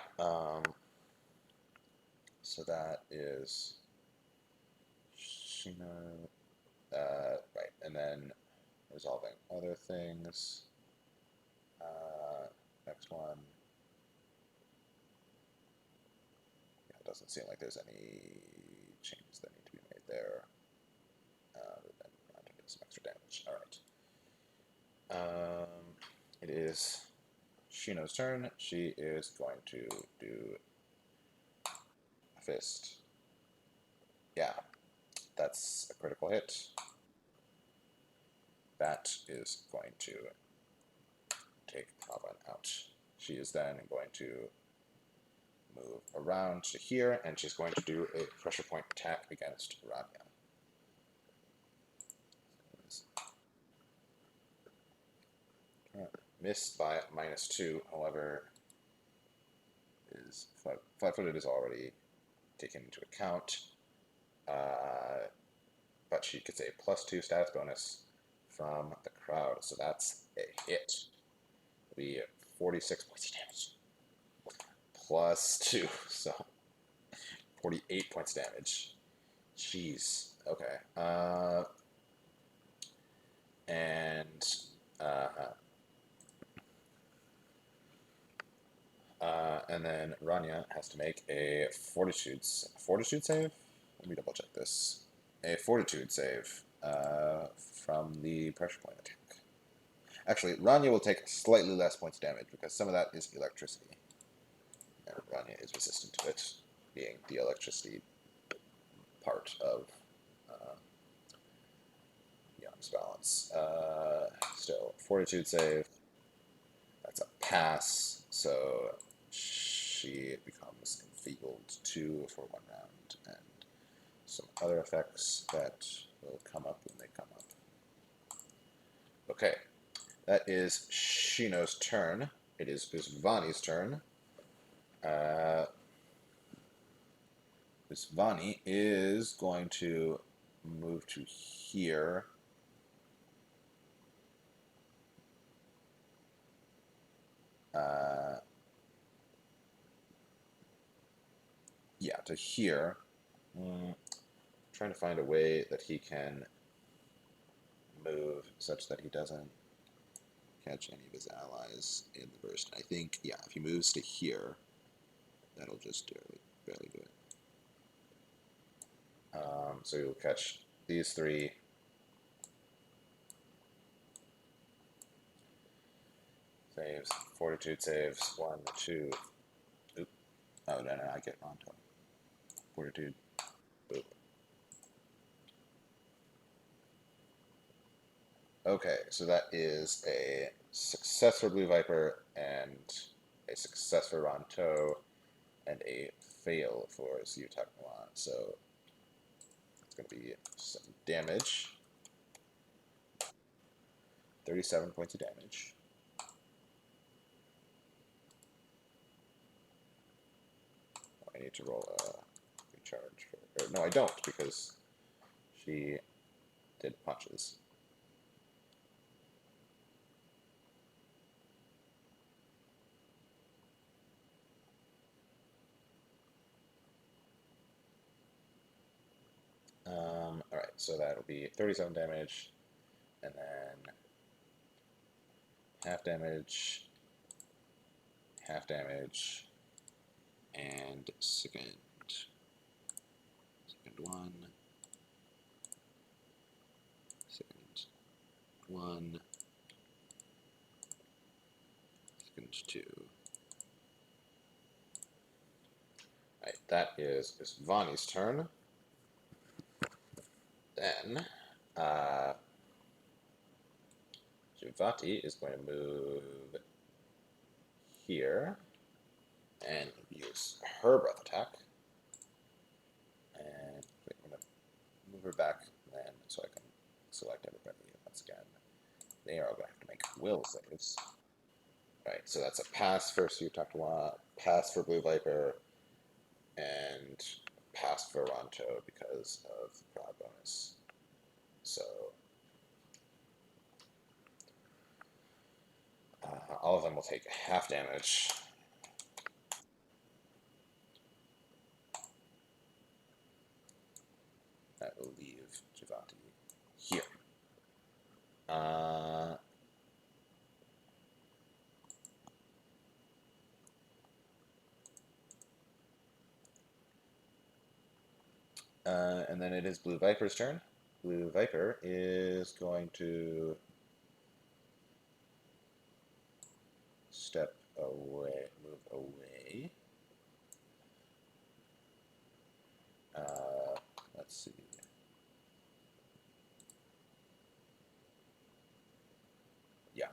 So that is Shino. Right, and then resolving other things. Next one. Yeah, it doesn't seem like there's any changes that need to be made there. Other than to get some extra damage. Alright. It is Shino's turn. She is going to do a fist. Yeah, that's a critical hit. That is going to take Pavan out. She is then going to move around to here, and she's going to do a pressure point attack against Ramya. Missed by -2, however, is flat-footed is already taken into account. But she gets a +2 status bonus from the crowd. So that's a hit. It'll be 46 points of damage. Plus 2. So 48 points of damage. Jeez. Okay. And uh, and then Rania has to make a fortitude save. Let me double check this. A fortitude save from the pressure point attack. Actually, Rania will take slightly less points of damage because some of that is electricity, and Rania is resistant to it, being the electricity part of Young's balance. Still, fortitude save. That's a pass, so she becomes enfeebled 2 for 1 round, and some other effects that will come up when they come up. Okay, that is Shino's turn. It is Usvani's turn. Usvani is going to move to here. Yeah, to here. Trying to find a way that he can move such that he doesn't catch any of his allies in the burst. I think, yeah, if he moves to here, that'll just barely do it. So he'll catch these 3. Saves, fortitude saves, 1, 2. Oop. Oh, no, I get on top. Fortitude. Boop. Okay, so that is a success for Blue Viper and a success for Ronto and a fail for Zyutak Noir. So it's going to be some damage. 37 points of damage. I need to roll a recharge. No, I don't, because she did punches. Alright, so that'll be 37 damage, and then half damage, and second one, second one, second 2. Alright, that is Vani's turn. Then, Jivati is going to move here and use her breath attack. And wait, I'm going to move her back then so I can select everybody once again. They are all going to have to make will saves. Right, so that's a pass for Sutakiwa, pass for Blue Viper, and pass for Ronto because of the crowd bonus. So all of them will take half damage. That will leave Jivati here. And then it is Blue Viper's turn. Blue Viper is going to step away, move away. Let's see. Yeah.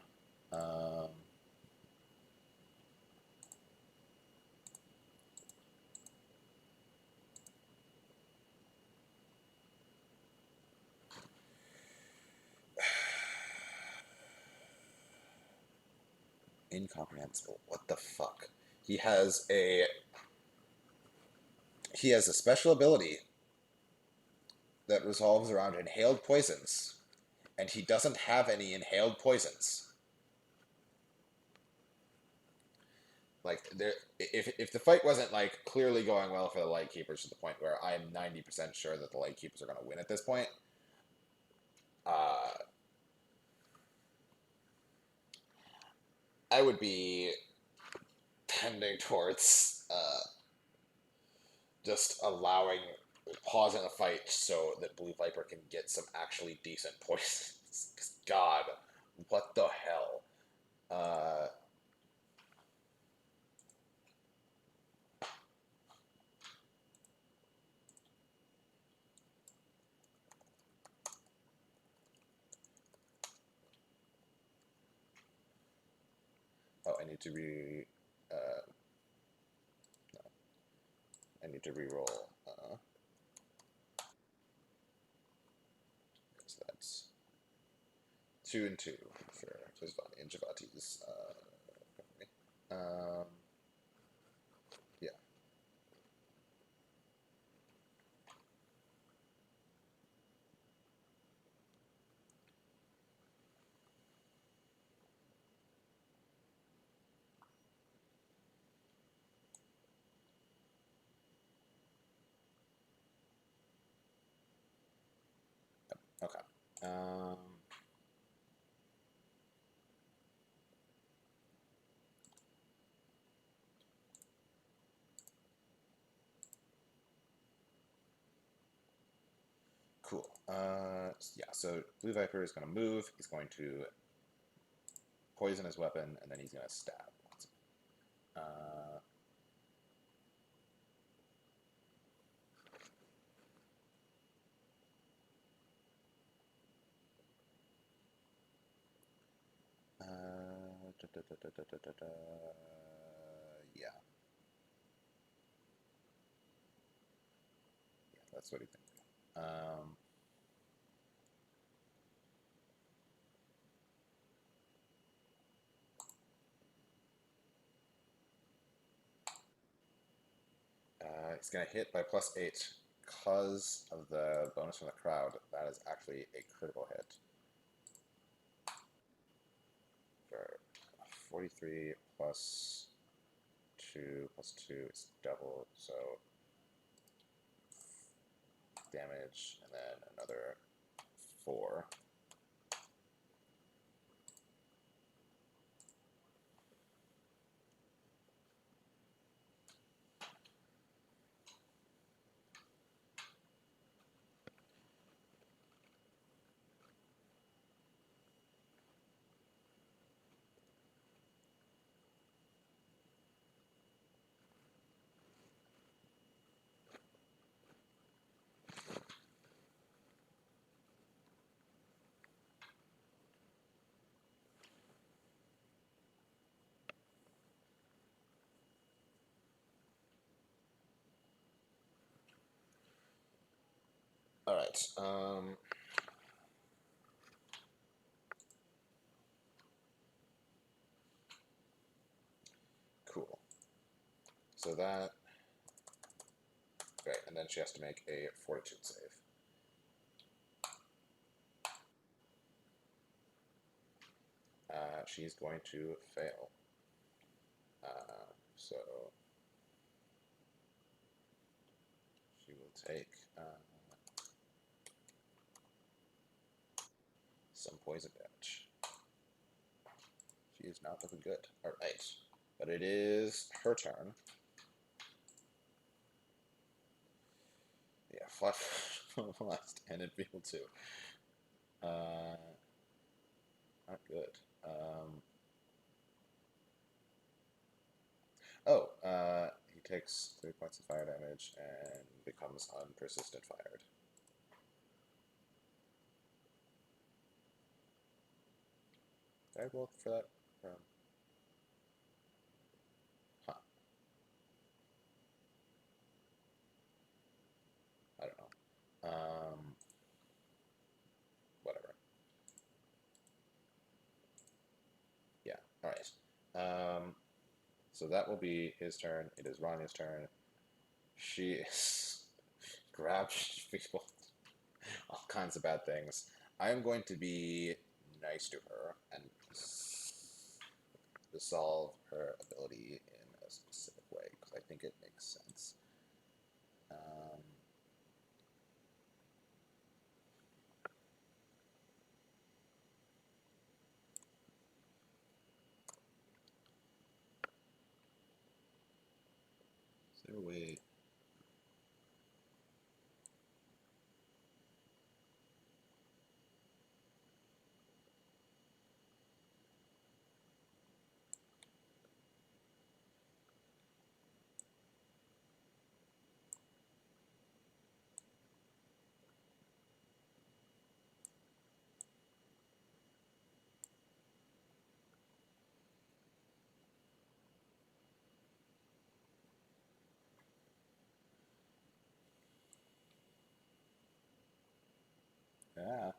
Incomprehensible. What the fuck? He has a special ability that revolves around inhaled poisons, And he doesn't have any inhaled poisons. Like there, if the fight wasn't like clearly going well for the Lightkeepers to the point where I'm 90% sure that the Lightkeepers are going to win at this point, uh, I would be tending towards just allowing pausing the fight so that Blue Viper can get some actually decent poisons. Because God, what the hell? Uh, oh, I need to no, I need to re-roll. So that's 2 and 2 for Javati's. Um, yeah. Okay. Cool. Yeah. So Blue Viper is going to move. He's going to poison his weapon, and then he's going to stab. Uh, yeah. Yeah, that's what he thinks. He's going to hit by +8 because of the bonus from the crowd. That is actually a critical hit. For 43 +2 is double, so damage, and then another 4. All right. Cool. So that. Okay, and then she has to make a fortitude save. She's going to fail. So she will take some poison damage. She is not looking good. All right, but it is her turn. Yeah, flat last and in field 2. Not good. He takes 3 points of fire damage and becomes unpersistent fired. Did I roll for that? Huh. I don't know. Whatever. Yeah. All right. So that will be his turn. It is Rania's turn. She is grabs people, all kinds of bad things. I'm going to be nice to her and dissolve her ability in a specific way because I think it makes sense. Um, is there a way? Yeah.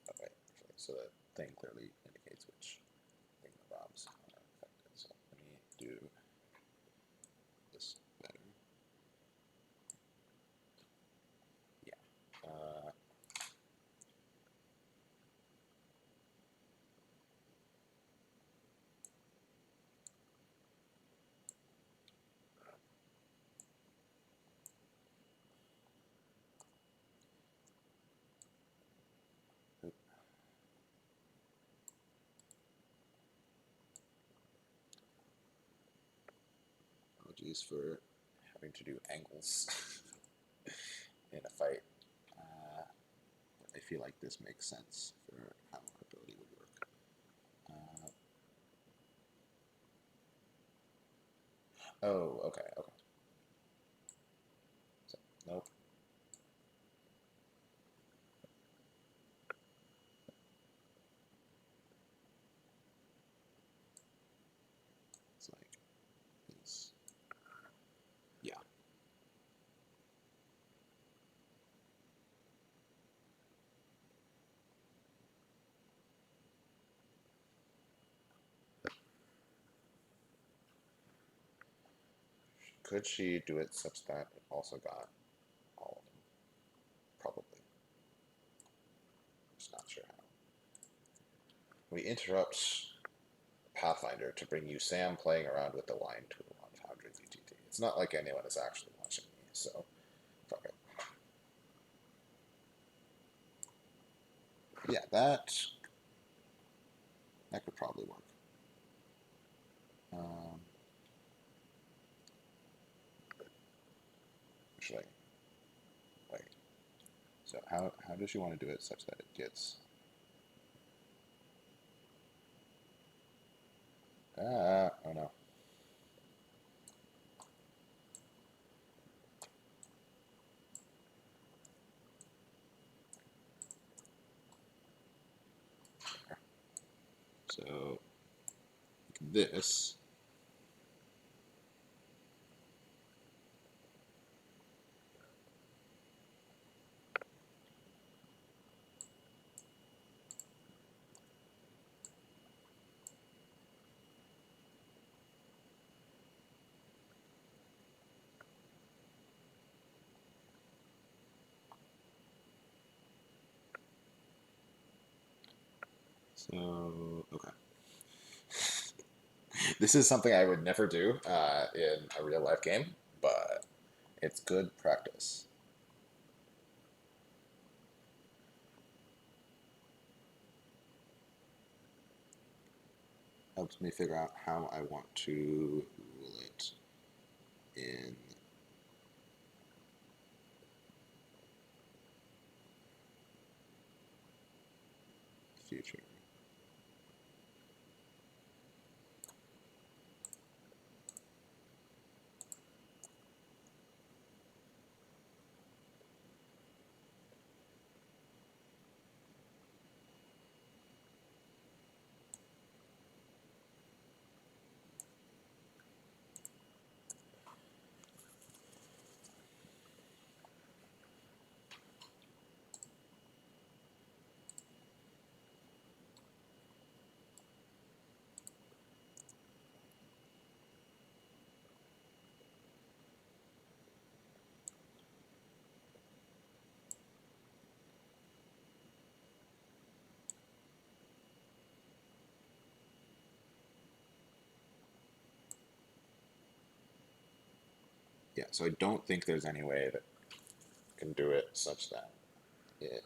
Okay. Actually, so that thing clearly indicates which thing the bombs are affected. So let me do this better. Yeah. Apologies for having to do angles in a fight. But I feel like this makes sense for how our ability would work. Oh, okay, okay. So, nope. It's like it's yeah. Could she do it such that it also got all of them? Probably. Just not sure how. We interrupt Pathfinder to bring you Sam playing around with the line tool on Foundry VTT. It's not like anyone is actually watching me, so fuck it. Yeah, that could probably work. Um, actually, wait. So how does she want to do it such that it gets? Oh no. So this. So okay. This is something I would never do in a real life game, but it's good practice. Helps me figure out how I want to rule it in the future. yeah, so I don't think there's any way that can do it such that it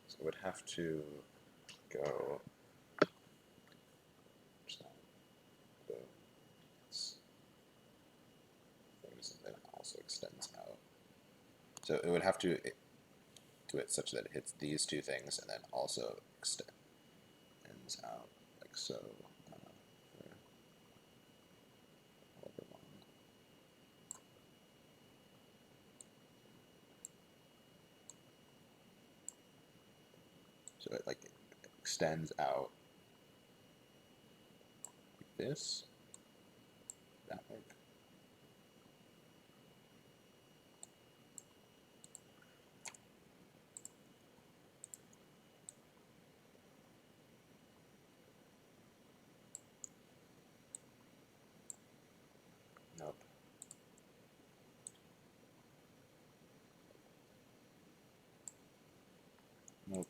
so it would have to go boom, and also extends out. So it would have to do it such that it hits these two things and then also extends out like so. For however long. So it like extends out like this. That work? Nope. Nope.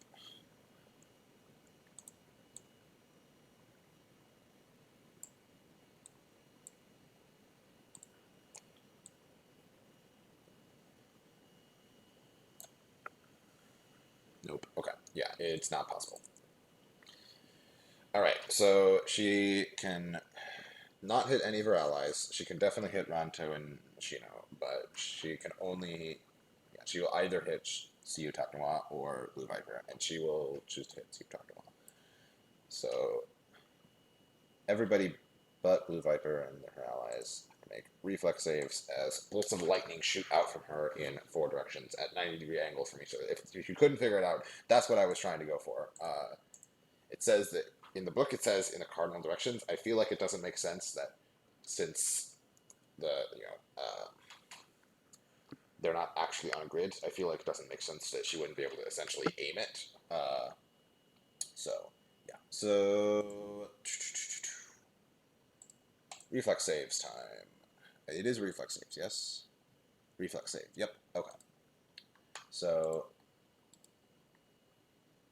Nope. Okay. Yeah, it's not possible. All right. So she can not hit any of her allies. She can definitely hit Ranto and Shino, but she can only. Yeah, she will either hit Siu Taknoa or Blue Viper, and she will choose to hit Siu Taknoa. So everybody but Blue Viper and her allies make reflex saves as bolts of lightning shoot out from her in four directions at 90-degree angles from each other. If you couldn't figure it out, that's what I was trying to go for. It says that in the book, it says in the cardinal directions. I feel like it doesn't make sense that since the they're not actually on a grid, I feel like it doesn't make sense that she wouldn't be able to essentially aim it. So yeah, so reflex saves time. It is reflex saves, yes. Reflex save. Yep. Okay. So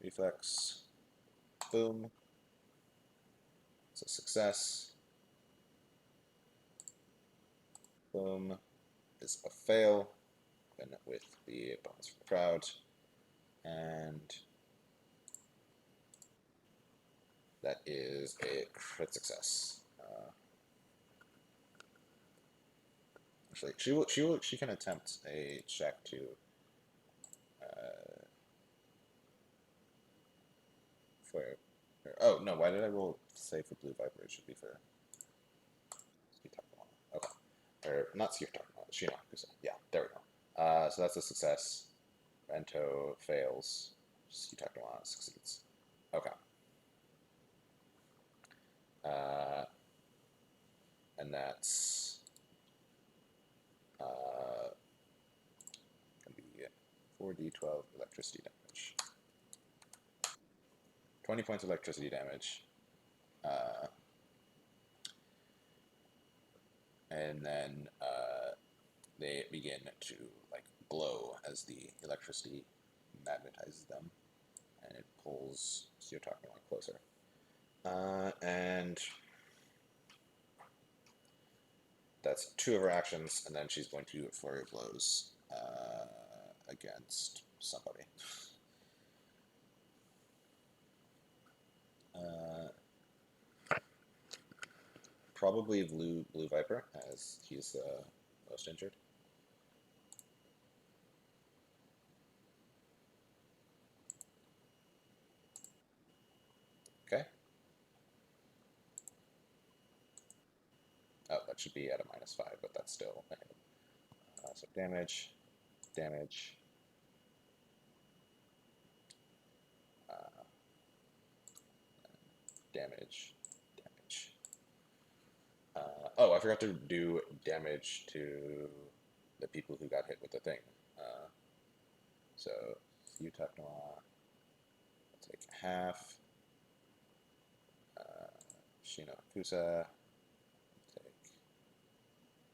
reflex. Boom. It's a success. Boom is a fail. And with the bonus from the crowd. And that is a crit success. Actually, she can attempt a check to. For. Oh no! Why did I roll say for Blue Viper? It should be for. Okay. Or not Shino. Yeah, there we go. So that's a success. Rento fails. Sutaknoa succeeds. Okay. Uh, and that's going to be 4d12 electricity damage. 20 points of electricity damage. And then they begin to like glow as the electricity magnetizes them, and it pulls Sutaknoa closer. And that's two of her actions, and then she's going to flurry of blows against somebody. Uh, Probably Blue Viper, as he's most injured. Okay. Oh, that should be at a -5, but that's still so damage, damage, uh, damage, damage. Oh, I forgot to do damage to the people who got hit with the thing. So Yutak Noir, take half. Shino Kusa, take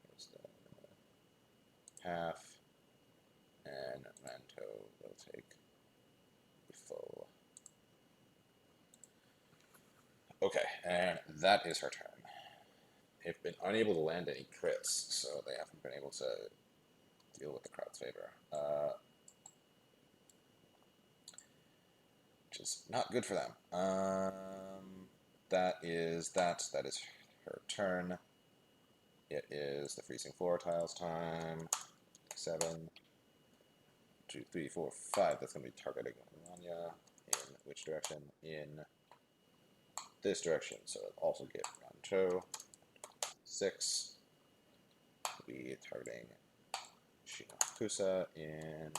here's the half, and Ranto will take the full. Okay, and that is her turn. They've been unable to land any crits, so they haven't been able to deal with the crowd's favor. Which is not good for them. That is that. That is her turn. It is the freezing floor tiles time. 7, 2, 3, 4, 5. That's going to be targeting Rania. In which direction? In this direction. So it'll also get Rancho. 6. Will be targeting Shinakusa in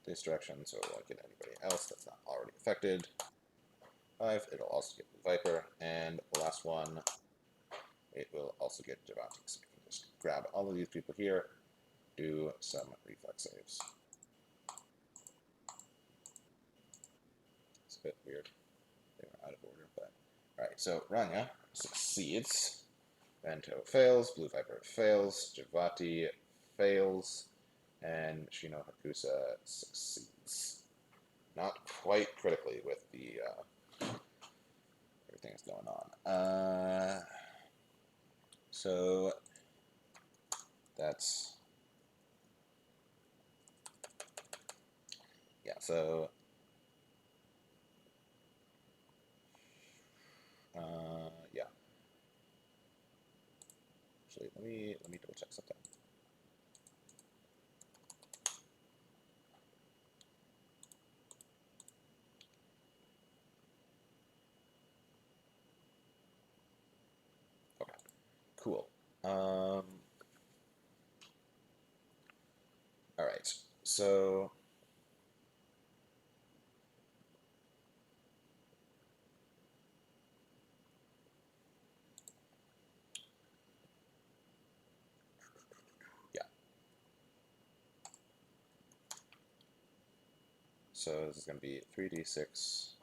this direction, so it won't get anybody else that's not already affected. 5. It'll also get the Viper. And the last one, it will also get Javante. So we can just grab all of these people here, do some reflex saves. It's a bit weird. They were out of order, but alright, so Rania succeeds. Vento fails, Blue Viper fails, Javati fails, and Shino Hakusa succeeds. Not quite critically with the everything that's going on. So that's yeah. So yeah. Actually, let me double check something. Okay, cool. All right. So yeah. So this is going to be 3d6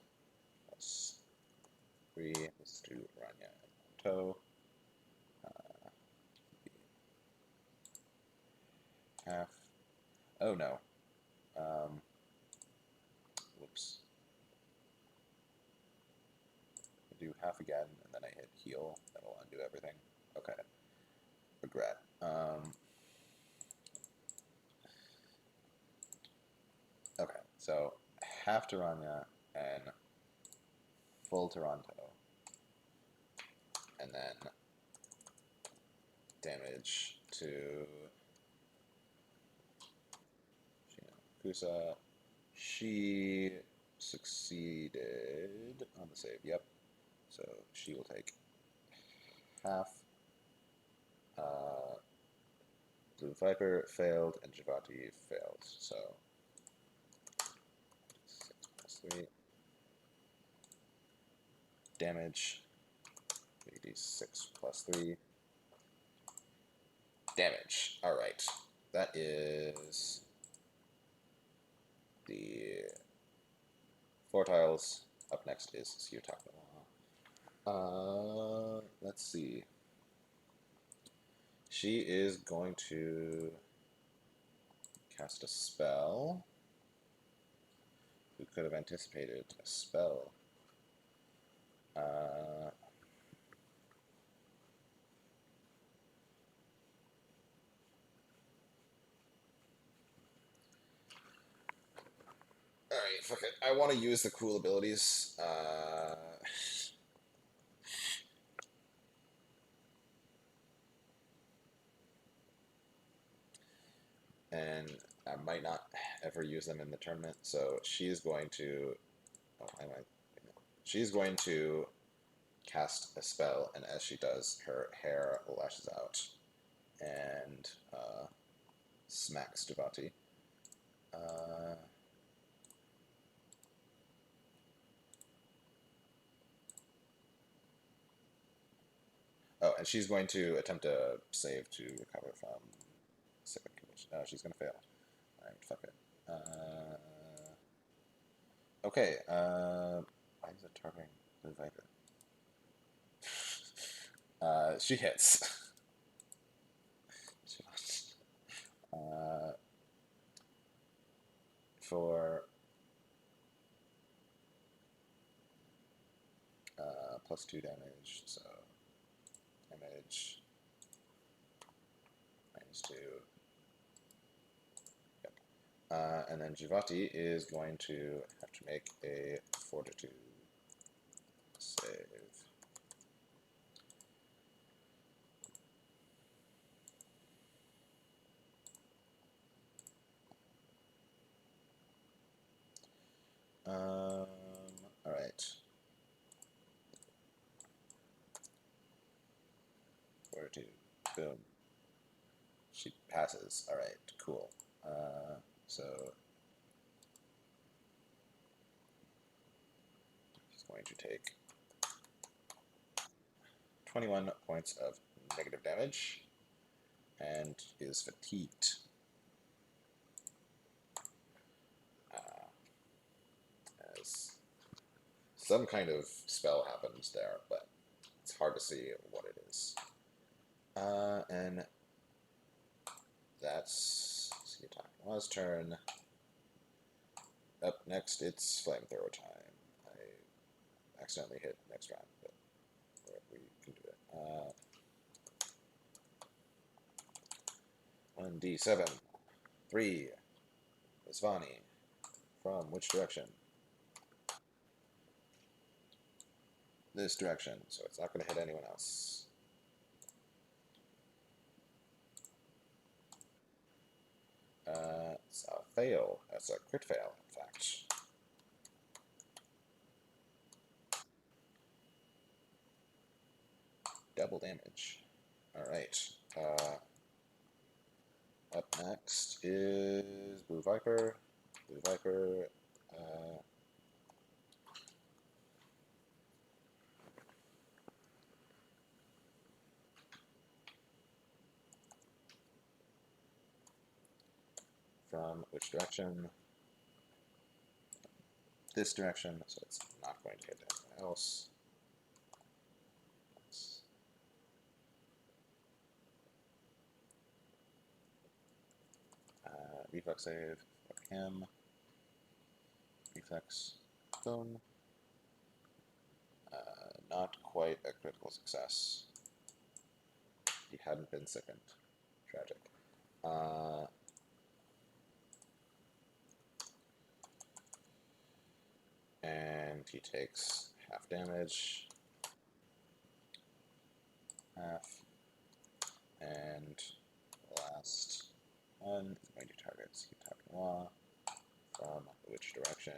plus 3. This is to Rania and Monto. Half. Oh no. Whoops. I do half again, and then I hit heal. That'll undo everything. Okay. Regret. Okay, so half Taranya and full Toronto, and then damage to Kusa. She succeeded on the save, yep. So she will take half. Blue Viper failed, and Javati failed. So 6 plus 3. Damage. 3d6 plus 3. Damage. Alright. That is the 4 tiles. Up next is Siyotaka. Let's see. She is going to cast a spell. Who could have anticipated a spell? Alright, fuck it. I want to use the cool abilities. And I might not ever use them in the tournament, so she's going to. Oh, I might. She's going to cast a spell, and as she does, her hair lashes out and smacks Devati. Oh, and she's going to attempt a save to recover from sick condition. She's going to fail. Alright, fuck it. Okay, why is it targeting the Viper? She hits. For plus 2 damage, so damage minus 2. Yep. And then Jivati is going to have to make a fortitude save. Alright. Fortitude. Boom. She passes. Alright, cool. So she's going to take 21 points of negative damage and is fatigued. As some kind of spell happens there, but it's hard to see what it is. And that's Sugatakiwa's turn. Up next, it's flamethrower time. I accidentally hit next round, but we can do it. 1d7. 3. Svani. From which direction? This direction, so it's not going to hit anyone else. It's a fail. That's a crit fail, in fact. Double damage. Alright. Up next is Blue Viper. Blue Viper. From which direction? This direction, so it's not going to hit anyone else. Reflex save for him. Reflex bone. Not quite a critical success. He hadn't been sickened. Tragic. And he takes half damage. Half. And last one is going to target Sugatakiwa. From which direction?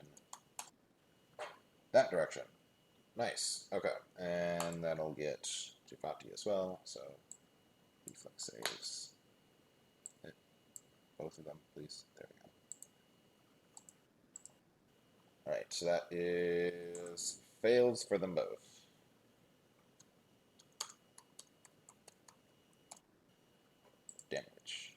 That direction. Nice. Okay. And that'll get Jivati as well. So reflex saves. Hit both of them, please. There we go. Alright, so that is fails for them both. Damage.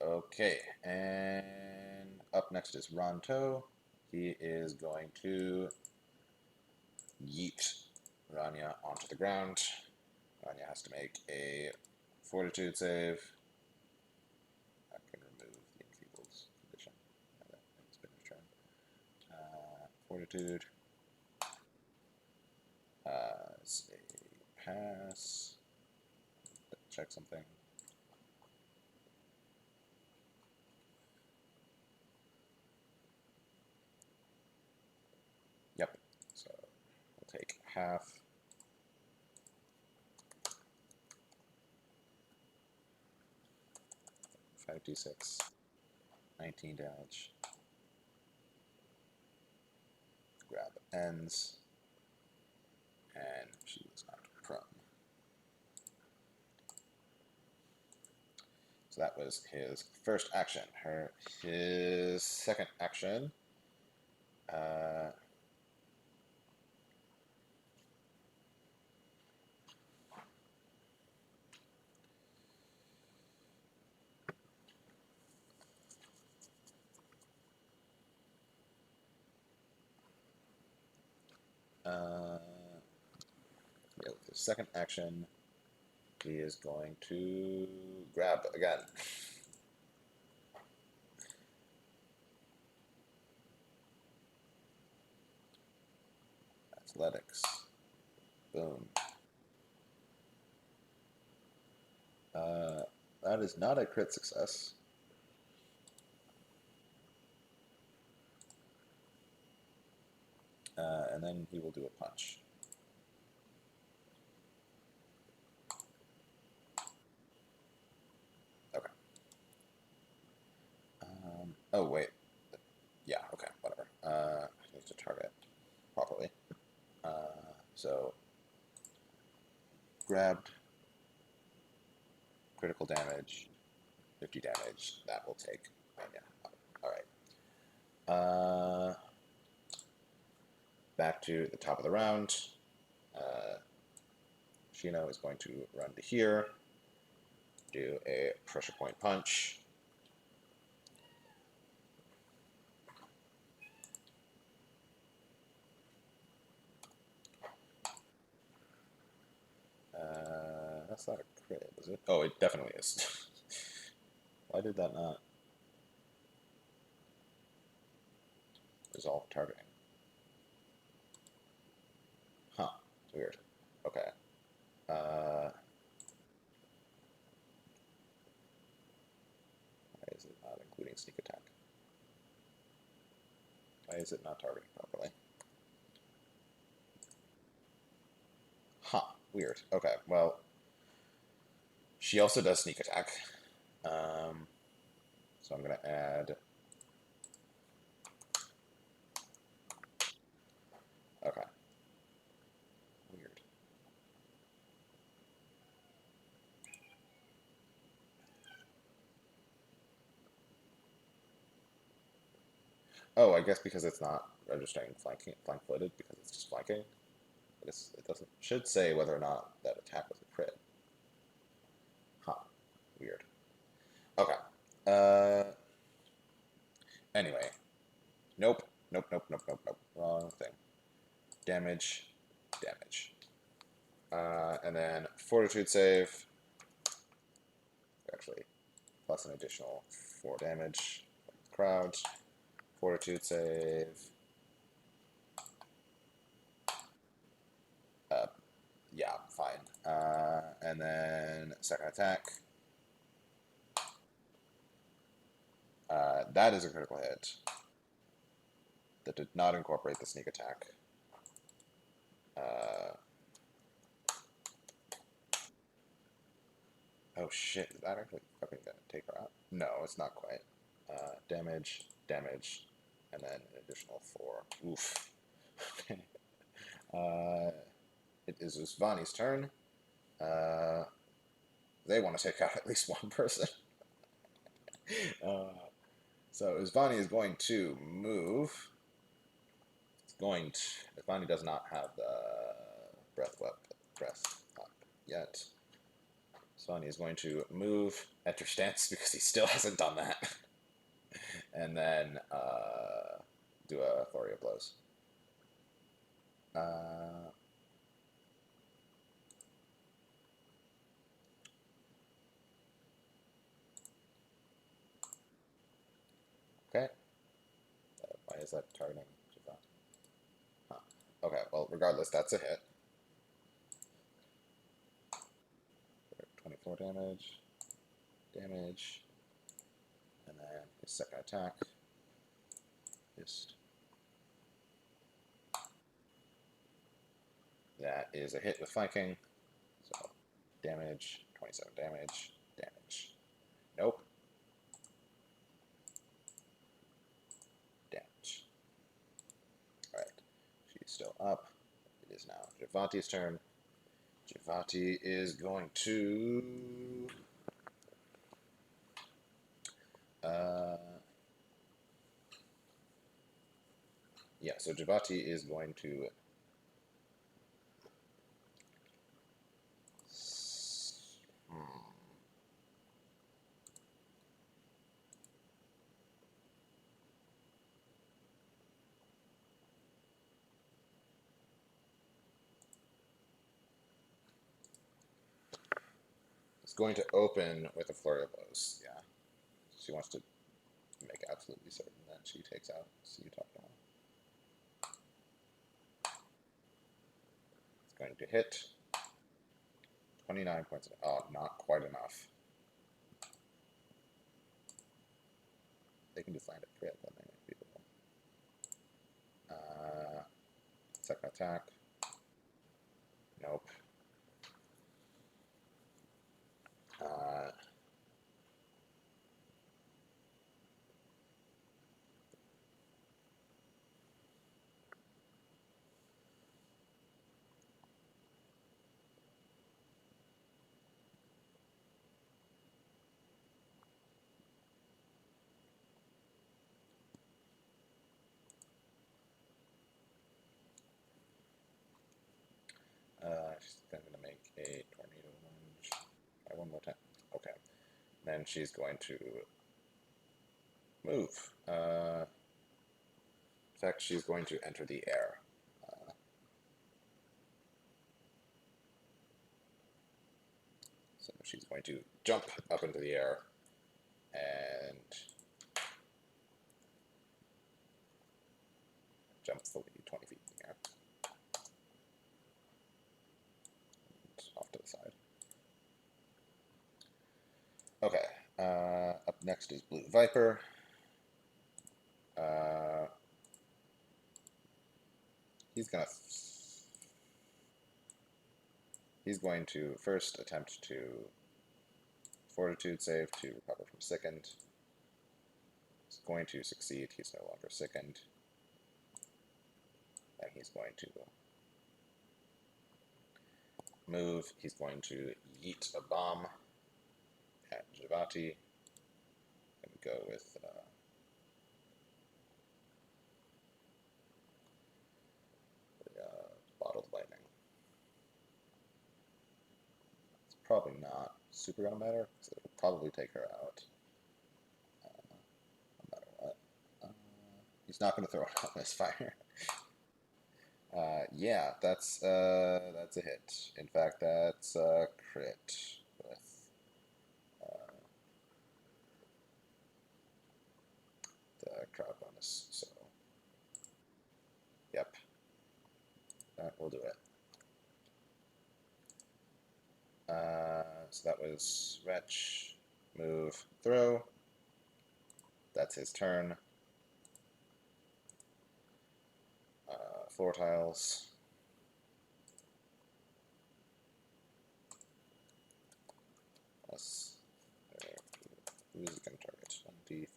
Okay, and up next is Ronto. He is going to yeet Rania onto the ground. Rania has to make a fortitude save. I can remove the enfeebled condition. It's been returned. Fortitude. It's a pass. Check something. Yep. So we'll take half. Five d6. 19 damage. Grab ends. And she was knocked prone. So that was his first action. His second action. Yeah, with his second action, he is going to grab again. Athletics. that is not a crit success. And then he will do a punch. Okay. Oh, wait. Yeah, okay, whatever. I need to target properly. So, grabbed, critical damage, 50 damage. That will take. Yeah. Alright. Back to the top of the round. Shino is going to run to here, do a pressure point punch. That's not a crit, is it? Oh, it definitely is. Why did that not resolve targeting? Huh. Weird. Okay. Why is it not including sneak attack? Why is it not targeting properly? Huh. Weird. Okay. Well, she also does sneak attack. So I'm going to add. Okay. Weird. Oh, I guess because it's not registering flank-footed because it's just flanking. It doesn't should say whether or not that attack was a crit. Huh. Weird. Okay. Uh. Anyway. Nope. Nope. Nope. Nope. Nope. Nope. Wrong thing. Damage. Damage. And then fortitude save. Actually, plus an additional 4 damage. Crowd. Fortitude save. Uh, yeah, fine. And then second attack. That is a critical hit. That did not incorporate the sneak attack. Uh, oh shit, is that actually fucking gonna take her out? No, it's not quite. Damage, damage, and then an additional 4. Oof. It is Usvani's turn. Uh, they want to take out at least one person. uh, so Usvani is going to move. Usvani does not have the breath up yet. Usvani is going to move, enter stance because he still hasn't done that, and then do a flurry of blows. Uh, okay. Why is that targeting Javon? Huh. Okay, well, regardless, that's a hit. 24 damage. Damage. And then his second attack. Just. That is a hit with flanking. So, damage. 27 damage. Damage. Nope. Damage. Alright. She's still up. It is now Javati's turn. Javati is going to. Yeah, so Javati is going to. It's going to open with a flurry of blows. Yeah, she wants to make absolutely certain that she takes out Utah. It's going to hit 29 points. Oh, not quite enough. they can just land a crit, then they might be able to. Second attack. Nope. Uh, she's going to make a tornado lunge. One more time. Okay. Then she's going to move. In fact, she's going to enter the air. So she's going to jump up into the air and jump fully 20 feet in the air. And off to the side. Okay. Up next is Blue Viper. He's gonna. He's going to first attempt to Fortitude save to recover from sickened. He's going to succeed. He's no longer sickened. And he's going to move. He's going to yeet a bomb at Javati. And go with bottled lightning. It's probably not super gonna matter because it'll probably take her out. No matter what. He's not gonna throw it out misfire. Yeah, that's a hit. In fact, that's a crit with the crowd bonus. So, yep, that will do it. So that was Wretch, move, throw. That's his turn. Floor tiles. Plus, who's it going to target? 25.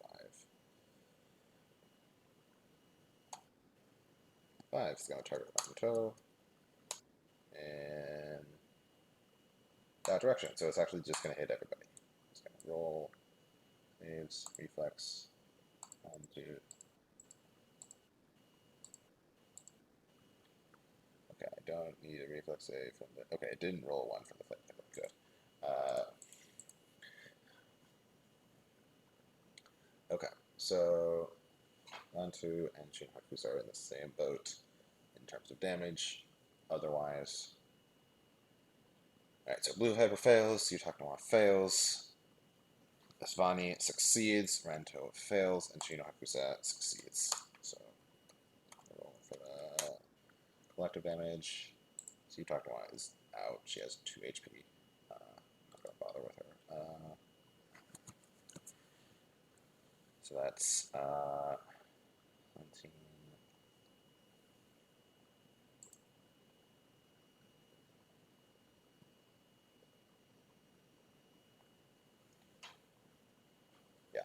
5 is going to target one toe. And that direction. So it's actually just going to hit everybody. It's going to roll. Saves, reflex. 1, 2. Okay, I don't need a reflex save from the. Okay, it didn't roll 1 for the flip. Good. Okay, so Lantu and Shinhakus are in the same boat in terms of damage. Otherwise. Alright, so Blue Hyper fails, Yutaknawa fails, Asvani succeeds, Ranto fails, and Shino Hakusa succeeds. So, roll for the collective damage. So Yutaknawa is out. She has 2 HP. Not gonna bother with her. So that's 19. Yeah.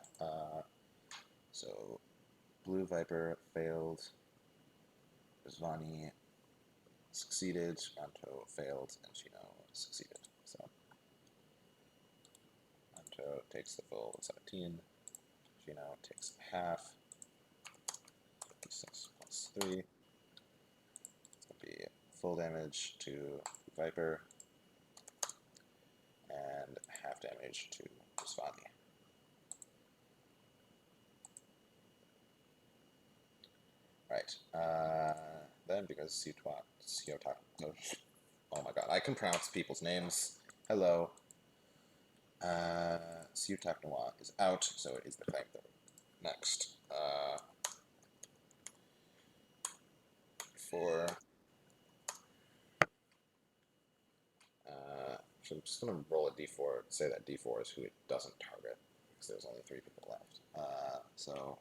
So Blue Viper failed. Asvani succeeded. Ranto failed, and Shino succeeded. So Ranto takes the full 17. Shino takes half. 6 plus 3. It's going to be full damage to Viper and half damage to Svani. Right. Then, because oh my god, I can pronounce people's names. Hello. Siutak Noir is out, so it is the flamethrower. Next. For so I'm just going to roll a d4, say that d4 is who it doesn't target. because there's only 3 people left. So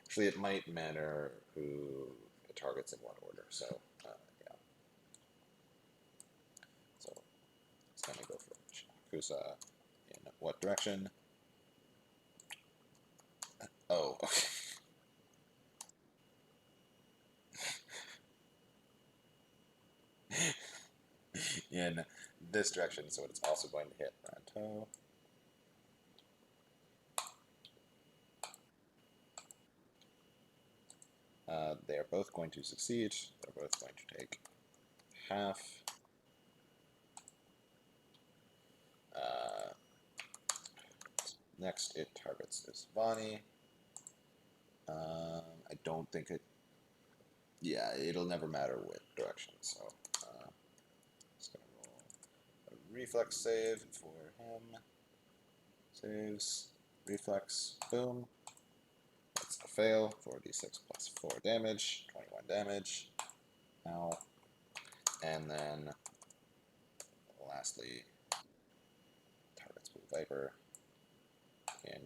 actually, it might matter who it targets in what order. So yeah. So it's gonna go for Kusa in what direction? Oh, okay. In this direction, so it's also going to hit Ranto. They are both going to succeed. They're both going to take half. Uh, Next, it targets Isvani. I don't think it. Yeah, it'll never matter which direction. So, just gonna roll a reflex save for him. Saves, reflex, boom. That's a fail. 4d6 plus 4 damage, 21 damage. Now, and then lastly, targets Blue Viper in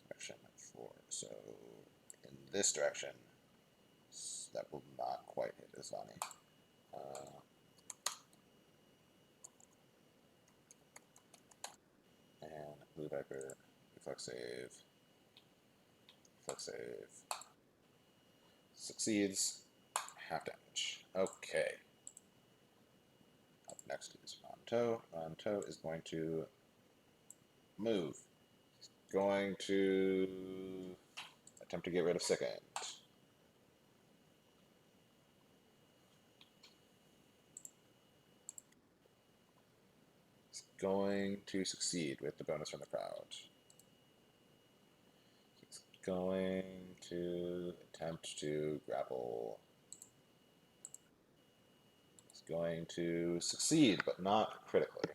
direction 4. So, in this direction, that will not quite hit Isvani. And Blue Viper, reflex save, succeeds, half damage. Okay. Up next is Ranto. Ranto is going to move. He's going to attempt to get rid of Second. He's going to succeed with the bonus from the crowd. He's going to attempt to grapple. He's going to succeed, but not critically.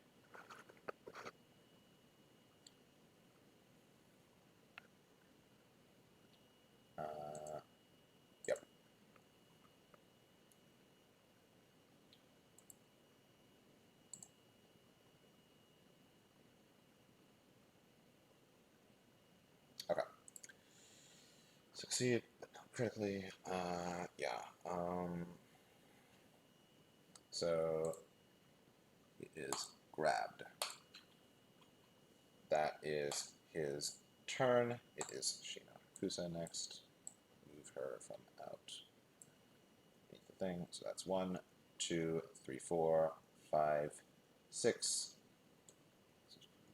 Yep. Okay. Succeed, but not critically. Yeah. So he is grabbed. That is his turn. It is Shina Kusa next. Move her from out beneath the thing. So that's 1, 2, 3, 4, 5, 6.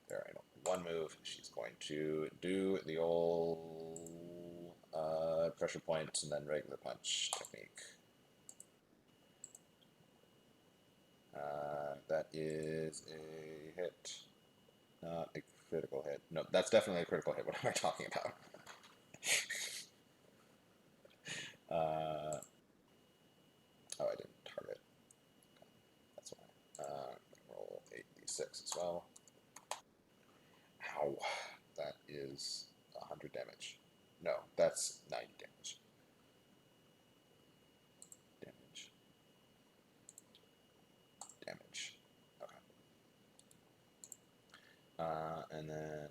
There, I know. One move. She's going to do the old pressure point and then regular punch technique. That is a hit. Not a critical hit. No, that's definitely a critical hit. What am I talking about? Oh, I didn't target. That's why. Roll 8d6 as well. Ow. That is 100 damage. No, that's 90 damage. Damage. Okay. And then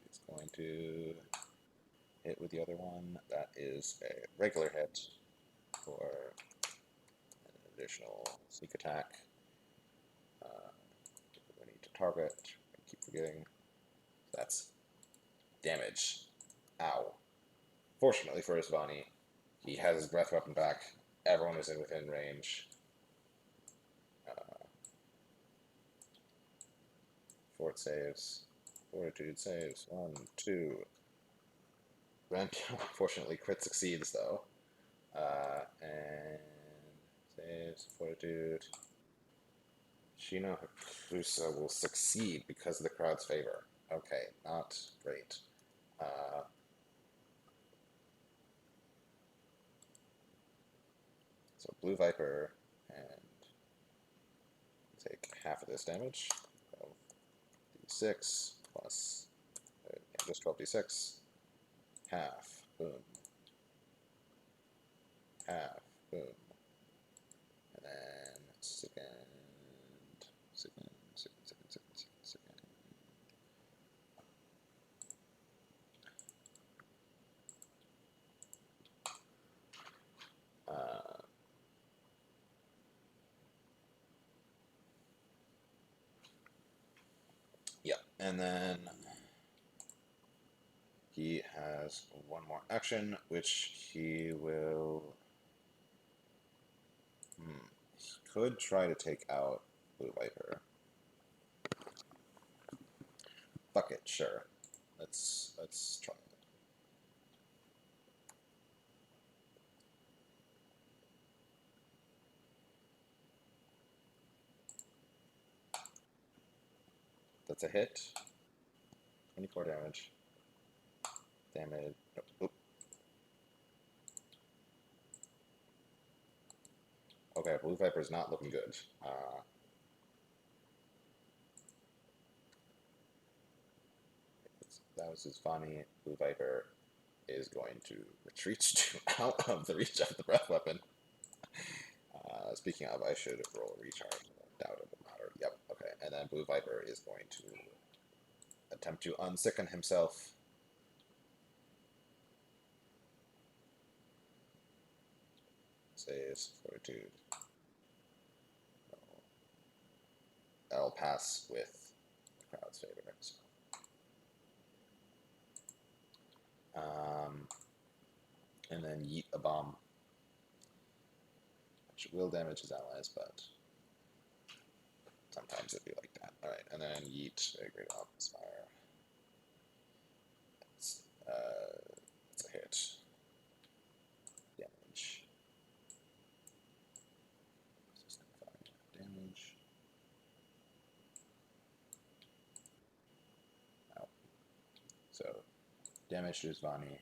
she's going to hit with the other one. That is a regular hit for an additional sneak attack. We need to target. I keep forgetting. That's damage. Ow. Fortunately for Isvani, he has his breath weapon back. Everyone is within range. Fort saves. Fortitude saves. 1, 2. Rent, unfortunately, crit succeeds, though. And saves. Fortitude. Shino Hakusa will succeed because of the crowd's favor. Okay, not great. So Blue Viper and take half of this damage. 12d6 plus just 12d6. Half. Boom. Half. Boom. And then second. And then he has one more action, which he will. He could try to take out Blue Viper. Fuck it, sure. Let's try it. That's a hit. 24 damage. Damage. Oop. Okay, Blue Viper's not looking good. That was his Vani. Blue Viper is going to retreat to out of the reach of the breath weapon. Speaking of, I should roll a recharge. Doubt it will matter. Yep, okay. And then Blue Viper is going to attempt to unsicken himself. Saves Fortitude. That'll pass with the crowd's favor. So. And then yeet a bomb, which will damage his allies, but sometimes it'd be like that. Alright, and then yeet a great office fire. It's a hit. Damage. Damage. Out. So, damage to his Vani.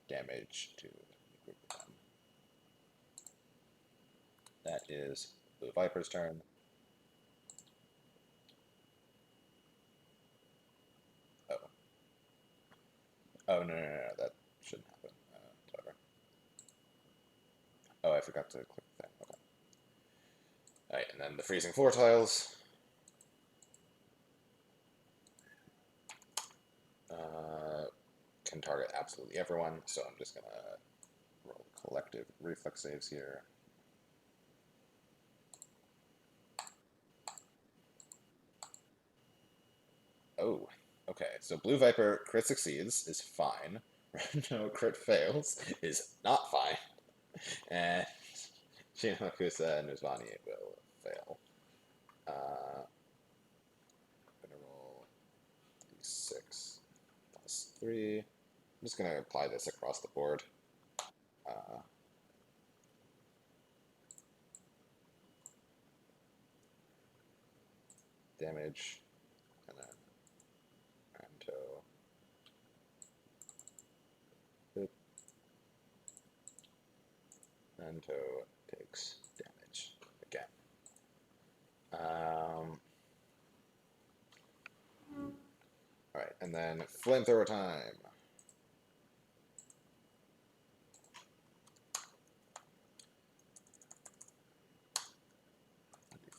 Damage to the group of them. That is Blue Viper's turn. Oh. Oh, no, that shouldn't happen. Whatever. Oh, I forgot to click the thing. Okay. Alright, and then the freezing floor tiles. Can target absolutely everyone, so I'm just gonna roll collective reflex saves here. Oh, okay. So Blue Viper crit succeeds is fine. No crit fails is not fine. And Shinohakusa and Nuzvani will fail. I'm gonna roll d6 plus 3. I'm just gonna apply this across the board. Damage, and then Anto. Anto takes damage again. Alright, and then flamethrower time.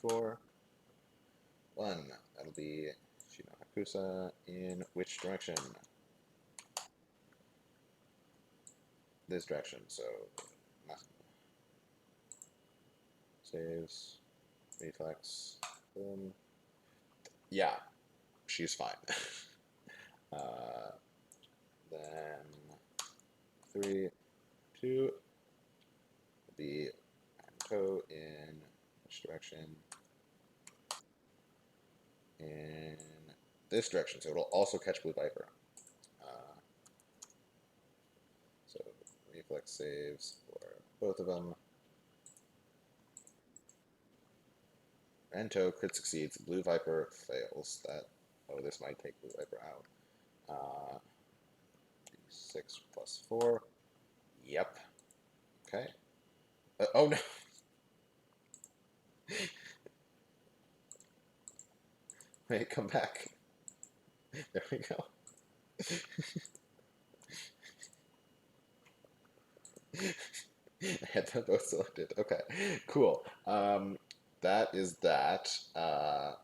4. 1. That'll be Shinohakusa in which direction? This direction, so nothing. Saves. Reflex. Boom. Yeah, she's fine. Then 3, 2. The Anto in which direction? In this direction, so it'll also catch Blue Viper. So reflex saves for both of them. Anto crit succeeds. Blue Viper fails. This might take Blue Viper out. 6 plus 4. Yep. Okay. Oh no. Wait, come back. There we go. I had them both selected. Okay, cool. That is that. No,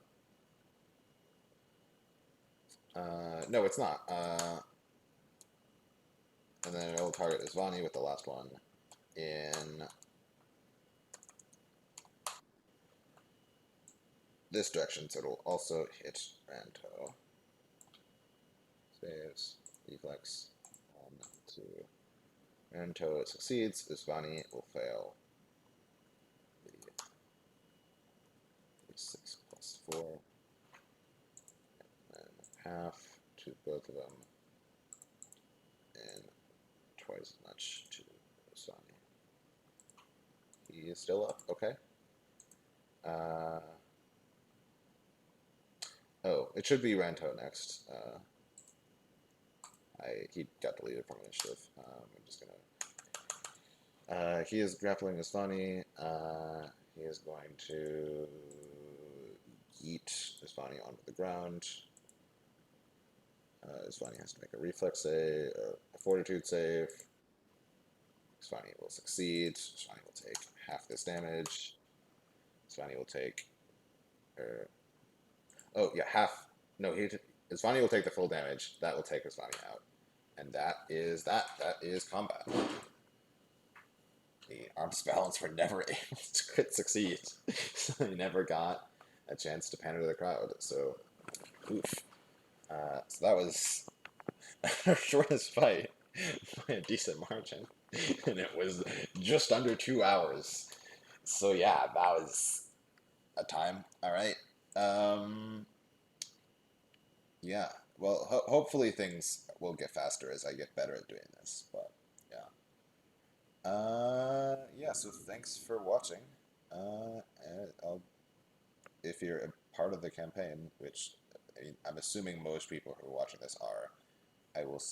it's not. And then it'll target Isvani with the last one in this direction, so it'll also hit Ranto. Saves, reflex, 1, 2. Ranto succeeds, Isvani will fail. 6 plus 4. And half to both of them. And twice as much to Isvani. He is still up, okay. Oh, it should be Ranto next. He got deleted from initiative. I'm just gonna. He is grappling Isvani. He is going to yeet Isvani onto the ground. Isvani has to make a reflex save, a fortitude save. Isvani will succeed. Isvani will take half this damage. Isvani will take. Oh yeah, half. No, Isvani will take the full damage. That will take Isvani out, and that is that. That is combat. The arms balance were never able to succeed. So he never got a chance to pander to the crowd. So, oof. So that was our shortest fight by a decent margin, and it was just under 2 hours. So yeah, that was a time. All right. Yeah. Well, hopefully things will get faster as I get better at doing this. But yeah. Yeah. So thanks for watching. And if you're a part of the campaign, which I mean, I'm assuming most people who are watching this are, I will see.